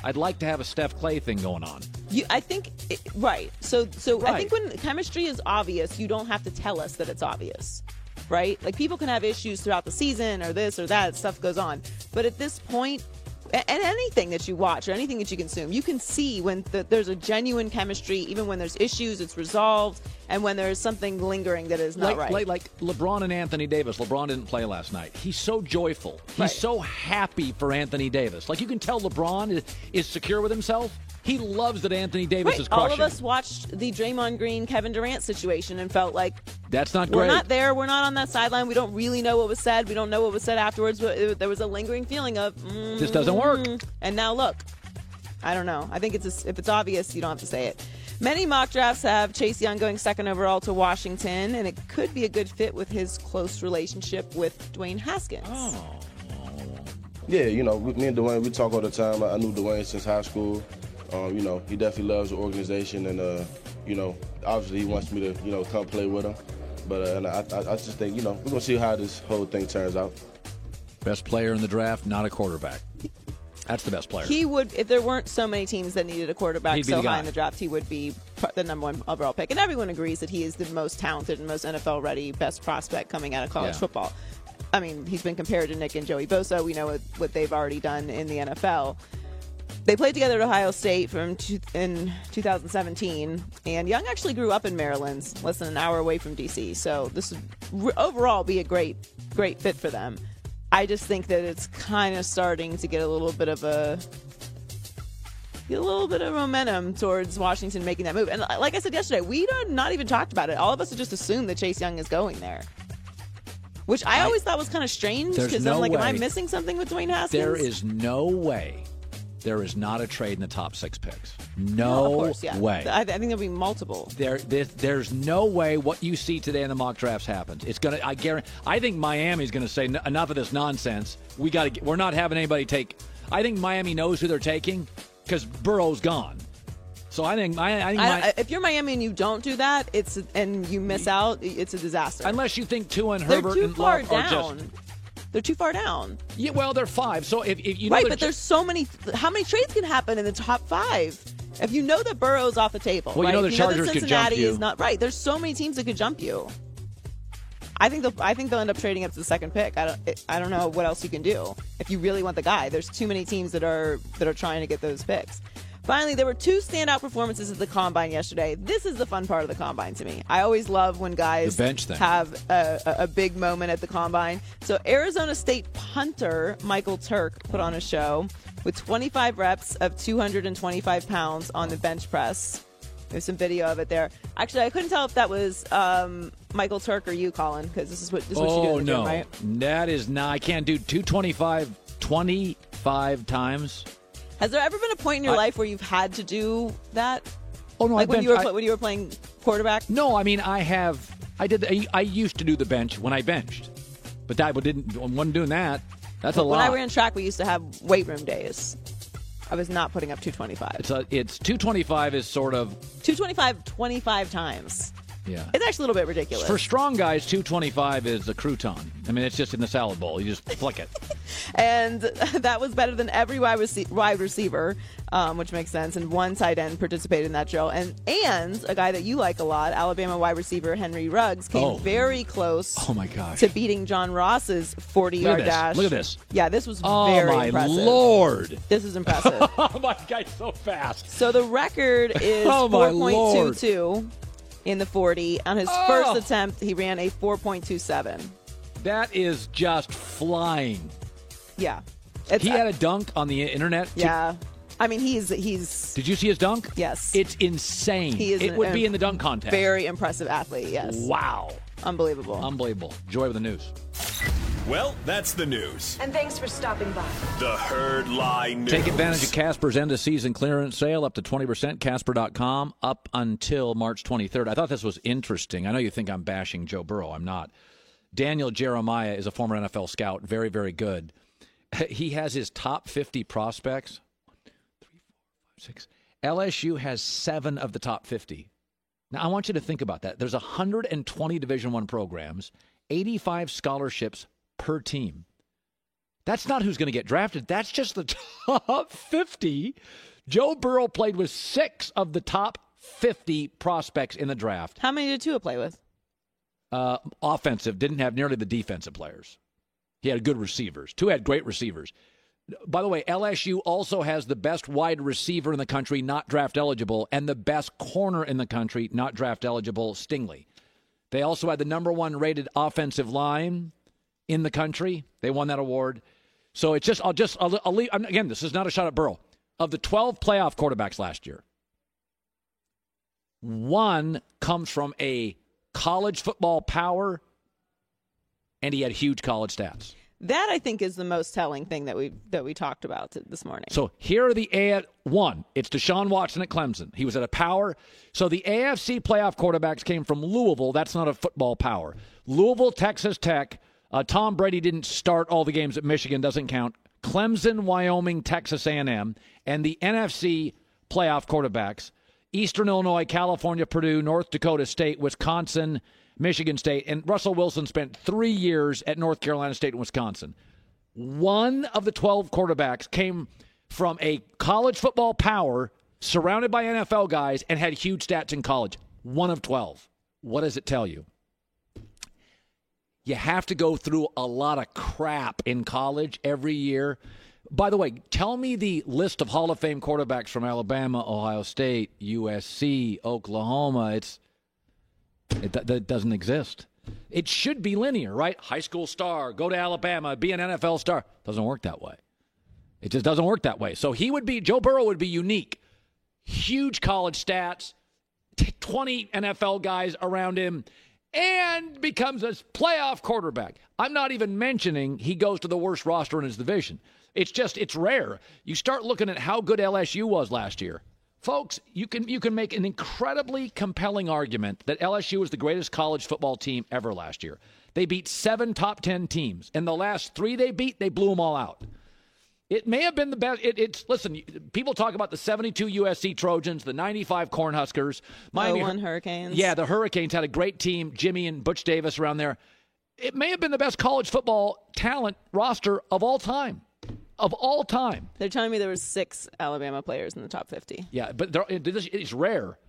I'd like to have a Steph Clay thing going on. I think, right. So right. I think when chemistry is obvious, you don't have to tell us that it's obvious, right? Like, people can have issues throughout the season or this or that, stuff goes on. But at this point, and anything that you watch or anything that you consume, you can see when there's a genuine chemistry. Even when there's issues, it's resolved. and when there's something lingering that is not right. Like LeBron and Anthony Davis. LeBron didn't play last night. He's so joyful. He's so happy for Anthony Davis. Like, you can tell LeBron is secure with himself. He loves that Anthony Davis is crushing. All of us watched the Draymond Green, Kevin Durant situation and felt like that's not great. We're not there. We're not on that sideline. We don't really know what was said. We don't know what was said afterwards. But there was a lingering feeling of this doesn't work. And now look, I don't know. I think if it's obvious, you don't have to say it. Many mock drafts have Chase Young going second overall to Washington, and it could be a good fit with his close relationship with Dwayne Haskins. Oh. Yeah, me and Dwayne, we talk all the time. I knew Dwayne since high school. He definitely loves the organization, and obviously he wants me to come play with him. But and I just think we're gonna see how this whole thing turns out. Best player in the draft, not a quarterback. That's the best player. He would, if there weren't so many teams that needed a quarterback so high in the draft, he would be the number one overall pick. And everyone agrees that he is the most talented and most NFL-ready, best prospect coming out of college football. I mean, he's been compared to Nick and Joey Bosa. We know what they've already done in the NFL. They played together at Ohio State in 2017, and Young actually grew up in Maryland, less than an hour away from D.C., so this would overall be a great fit for them. I just think that it's kind of starting to get a little bit of momentum towards Washington making that move. And like I said yesterday, we had not even talked about it. All of us had just assumed that Chase Young is going there, which I always thought was kind of strange because I'm like, am I missing something with Dwayne Haskins? There is no way there is not a trade in the top 6 picks. No, of course, yeah. way. I think there'll be multiple. There's no way what you see today in the mock drafts happens. It's gonna. I guarantee. I think Miami's going to say enough of this nonsense. We're not having anybody take. I think Miami knows who they're taking because Burrow's gone. So I think if you're Miami and you don't do that, and you miss out, it's a disaster. Unless you think Tua and Herbert and Love are just. They're too far down. Yeah, well, they're 5. So if you know, right, but there's so many. How many trades can happen in the top 5? If you know that Burrow's off the table, well, right? You know the Chargers could jump you. Is not right. There's so many teams that could jump you. I think they'll end up trading up to the second pick. I don't know what else you can do if you really want the guy. There's too many teams that are trying to get those picks. Finally, there were 2 standout performances at the Combine yesterday. This is the fun part of the Combine to me. I always love when guys have a big moment at the Combine. So Arizona State punter Michael Turk put on a show with 25 reps of 225 pounds on the bench press. There's some video of it there. Actually, I couldn't tell if that was Michael Turk or you, Colin, because this is what you do in the gym, right? That is not. I can't do 225 25 times. Has there ever been a point in your life where you've had to do that? Oh no! Like when you were playing quarterback? No, I mean I used to do the bench when I benched, but I wasn't doing that. That's a lot. When I ran track, we used to have weight room days. I was not putting up 225. It's 225 is sort of 225 25 times. Yeah. It's actually a little bit ridiculous. For strong guys, 225 is a crouton. I mean, it's just in the salad bowl. You just flick it. And that was better than every wide receiver, which makes sense. And one tight end participated in that drill. And a guy that you like a lot, Alabama wide receiver Henry Ruggs, came very close to beating John Ross's 40-yard dash. Look at this. Yeah, this was very impressive. Oh, my Lord. This is impressive. Oh, my God, so fast. So the record is 4.22. In the 40. On his first attempt, he ran a 4.27. That is just flying. Yeah. He had a dunk on the internet. Yeah. I mean, he's. Did you see his dunk? Yes. It's insane. It would be in the dunk contest. Very impressive athlete, yes. Wow. Unbelievable. Joy with the news. Well, that's the news. And thanks for stopping by. The Herd Lie News. Take advantage of Casper's end-of-season clearance sale, up to 20%, Casper.com, up until March 23rd. I thought this was interesting. I know you think I'm bashing Joe Burrow. I'm not. Daniel Jeremiah is a former NFL scout, very, very good. He has his top 50 prospects. 1, 2, 3, 4, 5, 6. LSU has 7 of the top 50. Now, I want you to think about that. There's 120 Division I programs, 85 scholarships per team. That's not who's going to get drafted. That's just the top 50. Joe Burrow played with 6 of the top 50 prospects in the draft. How many did Tua play with? Offensive. Didn't have nearly the defensive players. He had good receivers. Tua had great receivers. By the way, LSU also has the best wide receiver in the country, not draft eligible, and the best corner in the country, not draft eligible, Stingley. They also had the number 1 rated offensive line in the country. They won that award. So it's just, I'll leave. Again, this is not a shot at Burrow. Of the 12 playoff quarterbacks last year, 1 comes from a college football power, and he had huge college stats. That, I think, is the most telling thing that we talked about this morning. So here are the one. It's Deshaun Watson at Clemson. He was at a power. So the AFC playoff quarterbacks came from Louisville. That's not a football power. Louisville, Texas Tech. Tom Brady didn't start all the games at Michigan. Doesn't count. Clemson, Wyoming, Texas A&M. And the NFC playoff quarterbacks, Eastern Illinois, California, Purdue, North Dakota State, Wisconsin, Michigan State, and Russell Wilson spent 3 years at North Carolina State and Wisconsin. 1 of the 12 quarterbacks came from a college football power surrounded by NFL guys and had huge stats in college. 1 of 12. What does it tell you? You have to go through a lot of crap in college every year. By the way, tell me the list of Hall of Fame quarterbacks from Alabama, Ohio State, USC, Oklahoma. That doesn't exist. It should be linear, right? High school star, go to Alabama, be an NFL star. Doesn't work that way. It just doesn't work that way. So Joe Burrow would be unique. Huge college stats, 20 NFL guys around him, and becomes a playoff quarterback. I'm not even mentioning he goes to the worst roster in his division. It's rare. You start looking at how good LSU was last year. Folks, you can make an incredibly compelling argument that LSU was the greatest college football team ever last year. They beat 7 top 10 teams. And the last 3 they beat, they blew them all out. It may have been the best. Listen, people talk about the 72 USC Trojans, the 95 Cornhuskers. Miami Hurricanes. Yeah, the Hurricanes had a great team, Jimmy and Butch Davis around there. It may have been the best college football talent roster of all time. Of all time. They're telling me there were 6 Alabama players in the top 50. Yeah, but it's rare.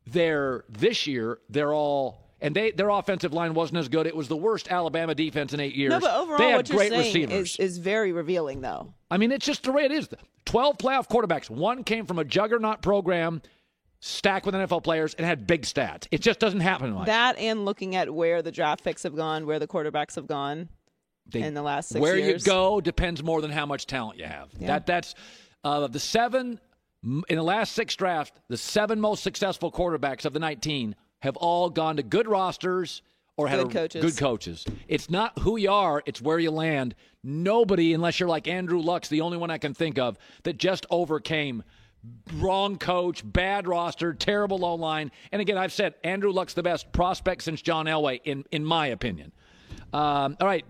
This year, they're all, and their offensive line wasn't as good. It was the worst Alabama defense in 8 years. No, but overall, they had what you're great saying receivers. is very revealing, though. I mean, it's just the way it is. 12 playoff quarterbacks. 1 came from a juggernaut program stacked with NFL players and had big stats. It just doesn't happen much. That and looking at where the draft picks have gone, where the quarterbacks have gone. In the last 6 years. Where you go depends more than how much talent you have. Yeah. That's the 7 in the last 6 drafts. The 7 most successful quarterbacks of the 19 have all gone to good rosters or had good coaches. It's not who you are; it's where you land. Nobody, unless you're like Andrew Luck's, the only one I can think of that just overcame wrong coach, bad roster, terrible O line. And again, I've said Andrew Luck's the best prospect since John Elway, in my opinion. All right.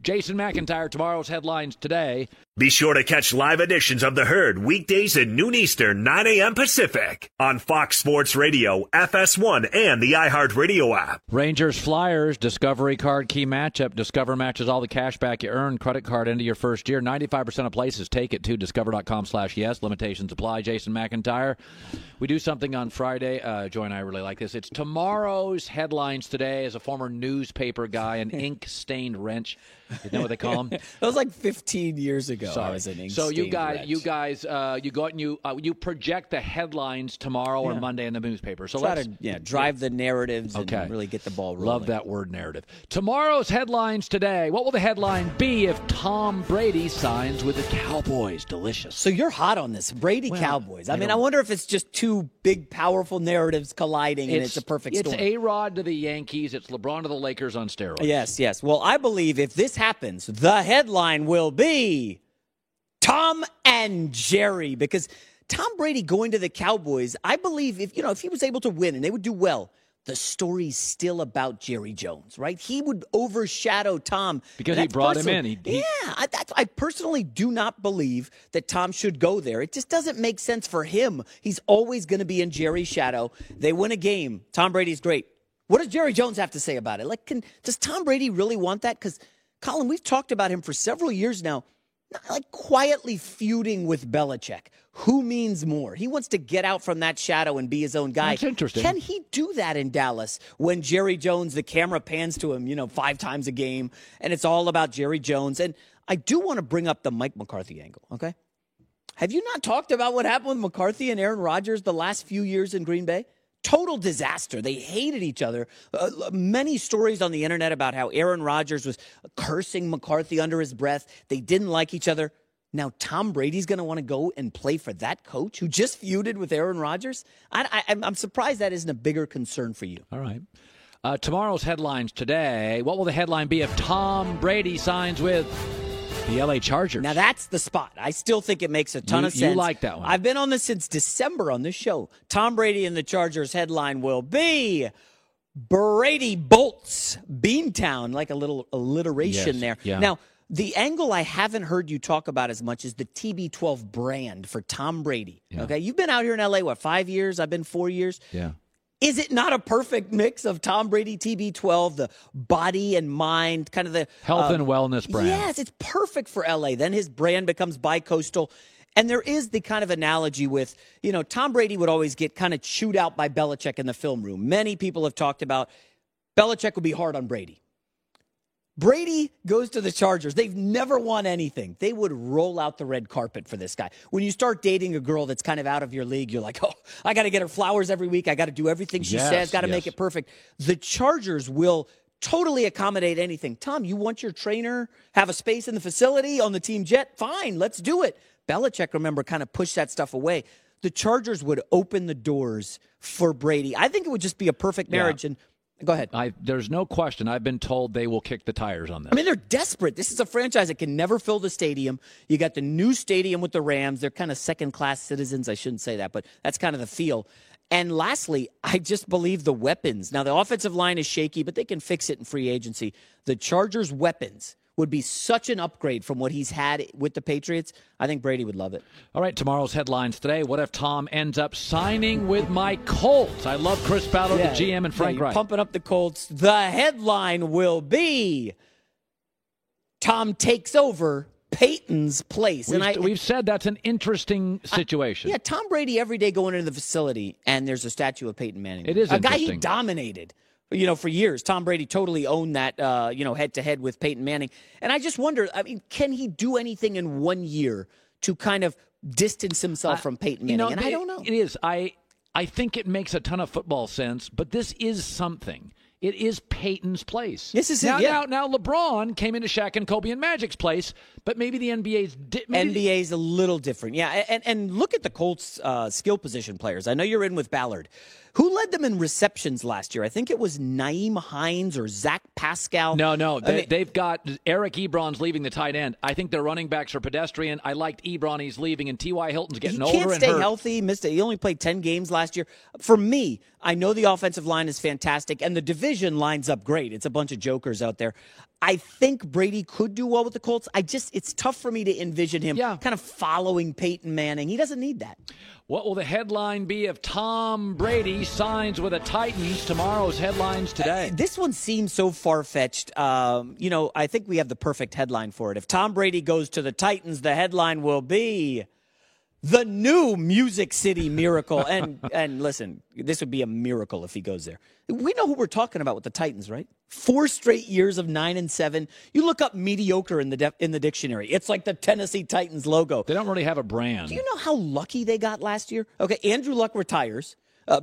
Jason McIntyre, tomorrow's headlines today. Be sure to catch live editions of The Herd weekdays at noon Eastern, 9 a.m. Pacific on Fox Sports Radio, FS1, and the iHeartRadio app. Rangers Flyers Discovery Card Key Matchup. Discover matches all the cash back you earn. Credit card into your first year. 95% of places take it to discover.com/yes. Limitations apply. Jason McIntyre. We do something on Friday. Joy and I really like this. It's tomorrow's headlines today. As a former newspaper guy, an ink-stained wrench. You know what they call them? That was like 15 years ago. Sorry. I was an so you guys, wrench. you go out and you project the headlines tomorrow or Monday in the newspaper. So try to drive the narratives and really get the ball rolling. Love that word, narrative. Tomorrow's headlines today. What will the headline be if Tom Brady signs with the Cowboys? Delicious. So you're hot on this Brady Cowboys. I mean, I wonder if it's just 2 big, powerful narratives colliding and it's a perfect storm. It's A-Rod to the Yankees. It's LeBron to the Lakers on steroids. Yes. Well, I believe if this happens, the headline will be Tom and Jerry, because Tom Brady going to the Cowboys, I believe if he was able to win and they would do well, the story's still about Jerry Jones, right? He would overshadow Tom. Because he brought him in. I personally do not believe that Tom should go there. It just doesn't make sense for him. He's always going to be in Jerry's shadow. They win a game. Tom Brady's great. What does Jerry Jones have to say about it? Does Tom Brady really want that? Because, Colin, we've talked about him for several years now, quietly feuding with Belichick. Who means more? He wants to get out from that shadow and be his own guy. That's interesting. Can he do that in Dallas when Jerry Jones, the camera pans to him, 5 times a game, and it's all about Jerry Jones? And I do want to bring up the Mike McCarthy angle, okay? Have you not talked about what happened with McCarthy and Aaron Rodgers the last few years in Green Bay? Total disaster. They hated each other. Many stories on the internet about how Aaron Rodgers was cursing McCarthy under his breath. They didn't like each other. Now Tom Brady's going to want to go and play for that coach who just feuded with Aaron Rodgers? I'm surprised that isn't a bigger concern for you. All right. Tomorrow's headlines today. What will the headline be if Tom Brady signs with the L.A. Chargers? Now, that's the spot. I still think it makes a ton of sense. You like that one. I've been on this since December on this show. Tom Brady and the Chargers headline will be Brady Bolts Beantown, like a little alliteration there. Yeah. Now, the angle I haven't heard you talk about as much is the TB12 brand for Tom Brady. Yeah. Okay, you've been out here in L.A., 5 years? I've been 4 years. Yeah. Is it not a perfect mix of Tom Brady TB12, the body and mind, kind of the health and wellness brand? Yes, it's perfect for LA. Then his brand becomes bicoastal. And there is the kind of analogy with, Tom Brady would always get kind of chewed out by Belichick in the film room. Many people have talked about Belichick would be hard on Brady. Brady goes to the Chargers. They've never won anything. They would roll out the red carpet for this guy. When you start dating a girl that's kind of out of your league, you're like, oh, I got to get her flowers every week. I got to do everything she says. Got to make it perfect. The Chargers will totally accommodate anything. Tom, you want your trainer, have a space in the facility on the team jet? Fine, let's do it. Belichick, remember, kind of pushed that stuff away. The Chargers would open the doors for Brady. I think it would just be a perfect marriage. And go ahead. There's no question. I've been told they will kick the tires on this. I mean, they're desperate. This is a franchise that can never fill the stadium. You got the new stadium with the Rams. They're kind of second-class citizens. I shouldn't say that, but that's kind of the feel. And lastly, I just believe the weapons. Now, the offensive line is shaky, but they can fix it in free agency. The Chargers' weapons would be such an upgrade from what he's had with the Patriots. I think Brady would love it. All right, tomorrow's headlines today. What if Tom ends up signing with my Colts? I love Chris Ballard, the GM, and Frank Wright. Pumping up the Colts. The headline will be Tom takes over Peyton's place. We've said that's an interesting situation. Tom Brady every day going into the facility, and there's a statue of Peyton Manning. It is a interesting. guy he dominated. For years, Tom Brady totally owned that, head-to-head with Peyton Manning. And I just wonder, can he do anything in 1 year to kind of distance himself from Peyton Manning? I don't know. It is. I think it makes a ton of football sense, but this is something. It is Peyton's place. This is now, it. Yeah. Now LeBron came into Shaq and Kobe and Magic's place, but maybe the NBA's NBA's a little different. Yeah, and look at the Colts' skill position players. I know you're in with Ballard. Who led them in receptions last year? I think it was Naeem Hines or Zach Pascal. No. They've got Eric Ebron's leaving the tight end. I think their running backs are pedestrian. I liked Ebron. He's leaving, and T.Y. Hilton's getting older and hurt. He can't stay healthy. He only played 10 games last year. For me, I know the offensive line is fantastic, and the division lines up great. It's a bunch of jokers out there. I think Brady could do well with the Colts. It's tough for me to envision him kind of following Peyton Manning. He doesn't need that. What will the headline be if Tom Brady signs with the Titans? Tomorrow's headlines today. This one seems so far-fetched. I think we have the perfect headline for it. If Tom Brady goes to the Titans, the headline will be the new Music City Miracle. And listen, this would be a miracle if he goes there. We know who we're talking about with the Titans, right? 4 straight years of 9-7. You look up mediocre in the dictionary. It's like the Tennessee Titans logo. They don't really have a brand. Do you know how lucky they got last year? Okay, Andrew Luck retires.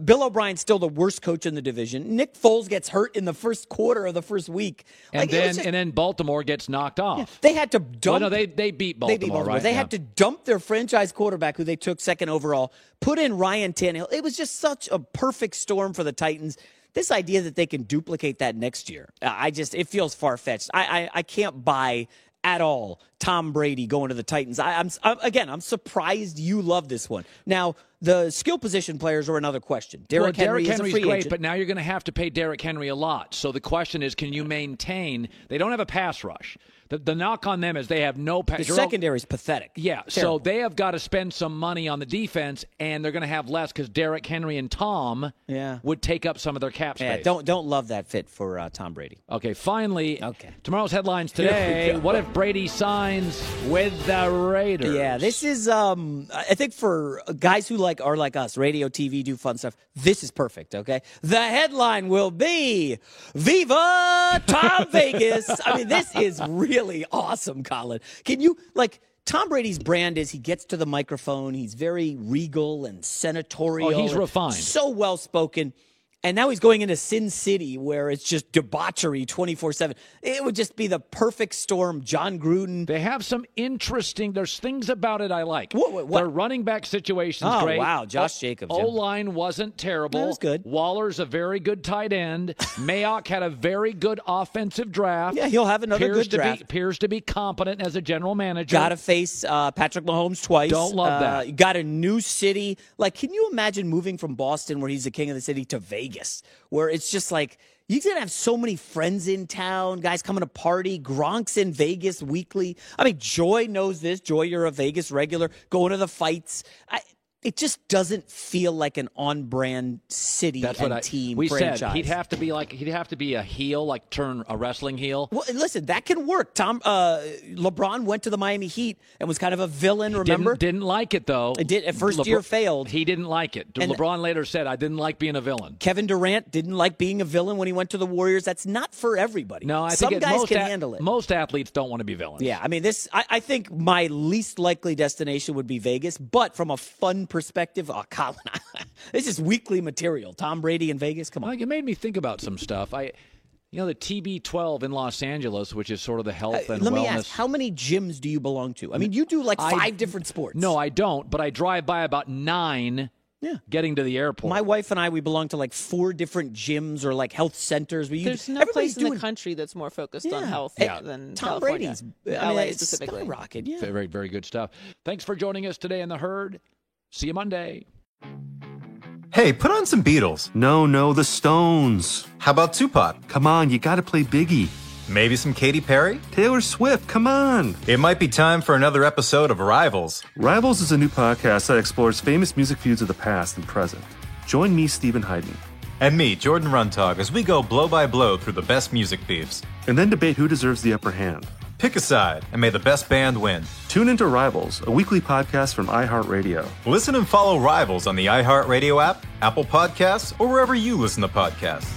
Bill O'Brien's still the worst coach in the division. Nick Foles gets hurt in the first quarter of the first week. And then Baltimore gets knocked off. Yeah, they had to dump. Well, no, they beat Baltimore, right? They had to dump their franchise quarterback, who they took second overall, put in Ryan Tannehill. It was just such a perfect storm for the Titans. This idea that they can duplicate that next year, it feels far-fetched. I can't buy at all Tom Brady going to the Titans. I'm surprised you love this one. Now, the skill position players are another question. Derrick Henry is a free great, agent. but now you're going to have to pay Derrick Henry a lot. So the question is, can you maintain? They don't have a pass rush. The knock on them is they have no pass. The secondary is pathetic. Yeah, Terrible. so they have got to spend some money on the defense, and they're going to have less because Derrick Henry and Tom would take up some of their cap space. Yeah, don't love that fit for Tom Brady. Okay, finally, tomorrow's headlines today. What if Brady signs with the Raiders? Yeah, this is, I think for guys who are like us, radio, TV, do fun stuff, this is perfect, okay? The headline will be, Viva Tom Vegas. I mean, this is really really awesome, Colin. Can you, like, Tom Brady's brand is he gets to the microphone. He's very regal and senatorial. Oh, he's refined. So well-spoken. And now he's going into Sin City where it's just debauchery 24/7. It would just be the perfect storm. John Gruden. They have some interesting, there's things about it I like. What? Their running back situation's Oh, great. wow. Josh Jacobs. yeah. O-line wasn't terrible. That was good. Waller's a very good tight end. Mayock had a very good offensive draft. Yeah, he'll have another good draft. Appears to be competent as a general manager. Got to face Patrick Mahomes twice. Don't love that. You got a new city. Like, can you imagine moving from Boston, where he's the king of the city, to Vegas, where it's just like you're going to have so many friends in town, guys coming to party. Gronk's in Vegas weekly. I mean, Joy knows this. Joy, you're a Vegas regular, going to the fights. It just doesn't feel like an on-brand city team we franchise. said he'd have to be a heel, like turn a wrestling heel. Well, listen, that can work. LeBron went to the Miami Heat and was kind of a villain. Remember, didn't like it though. It did at first year failed. He didn't like it. And LeBron later said, "I didn't like being a villain." Kevin Durant didn't like being a villain when he went to the Warriors. That's not for everybody. No, I some think guys can handle it. Most athletes don't want to be villains. Yeah, I mean, I think my least likely destination would be Vegas, but from a fun perspective, Colin, this is weekly material. Tom Brady in Vegas, come on. Well, it made me think about some stuff. The TB12 in Los Angeles, which is sort of the health and Let wellness. me ask, how many gyms do you belong to? I mean, you do like 5 different sports. No, I don't, but I drive by about 9 getting to the airport. My wife and I, we belong to like 4 different gyms or like health centers. There's no place in the country that's more focused on health than Tom California. Brady's. LA specifically. Skyrocket, yeah. Very, very good stuff. Thanks for joining us today in The Herd. See you Monday. Hey, put on some Beatles. No, the Stones. How about Tupac? Come on, you gotta play Biggie. Maybe some Katy Perry? Taylor Swift, come on. It might be time for another episode of Rivals. Rivals is a new podcast that explores famous music feuds of the past and present. Join me, Stephen Hayden. And me, Jordan Runtagh, as we go blow by blow through the best music beefs. And then debate who deserves the upper hand. Pick a side, and may the best band win. Tune into Rivals, a weekly podcast from iHeartRadio. Listen and follow Rivals on the iHeartRadio app, Apple Podcasts, or wherever you listen to podcasts.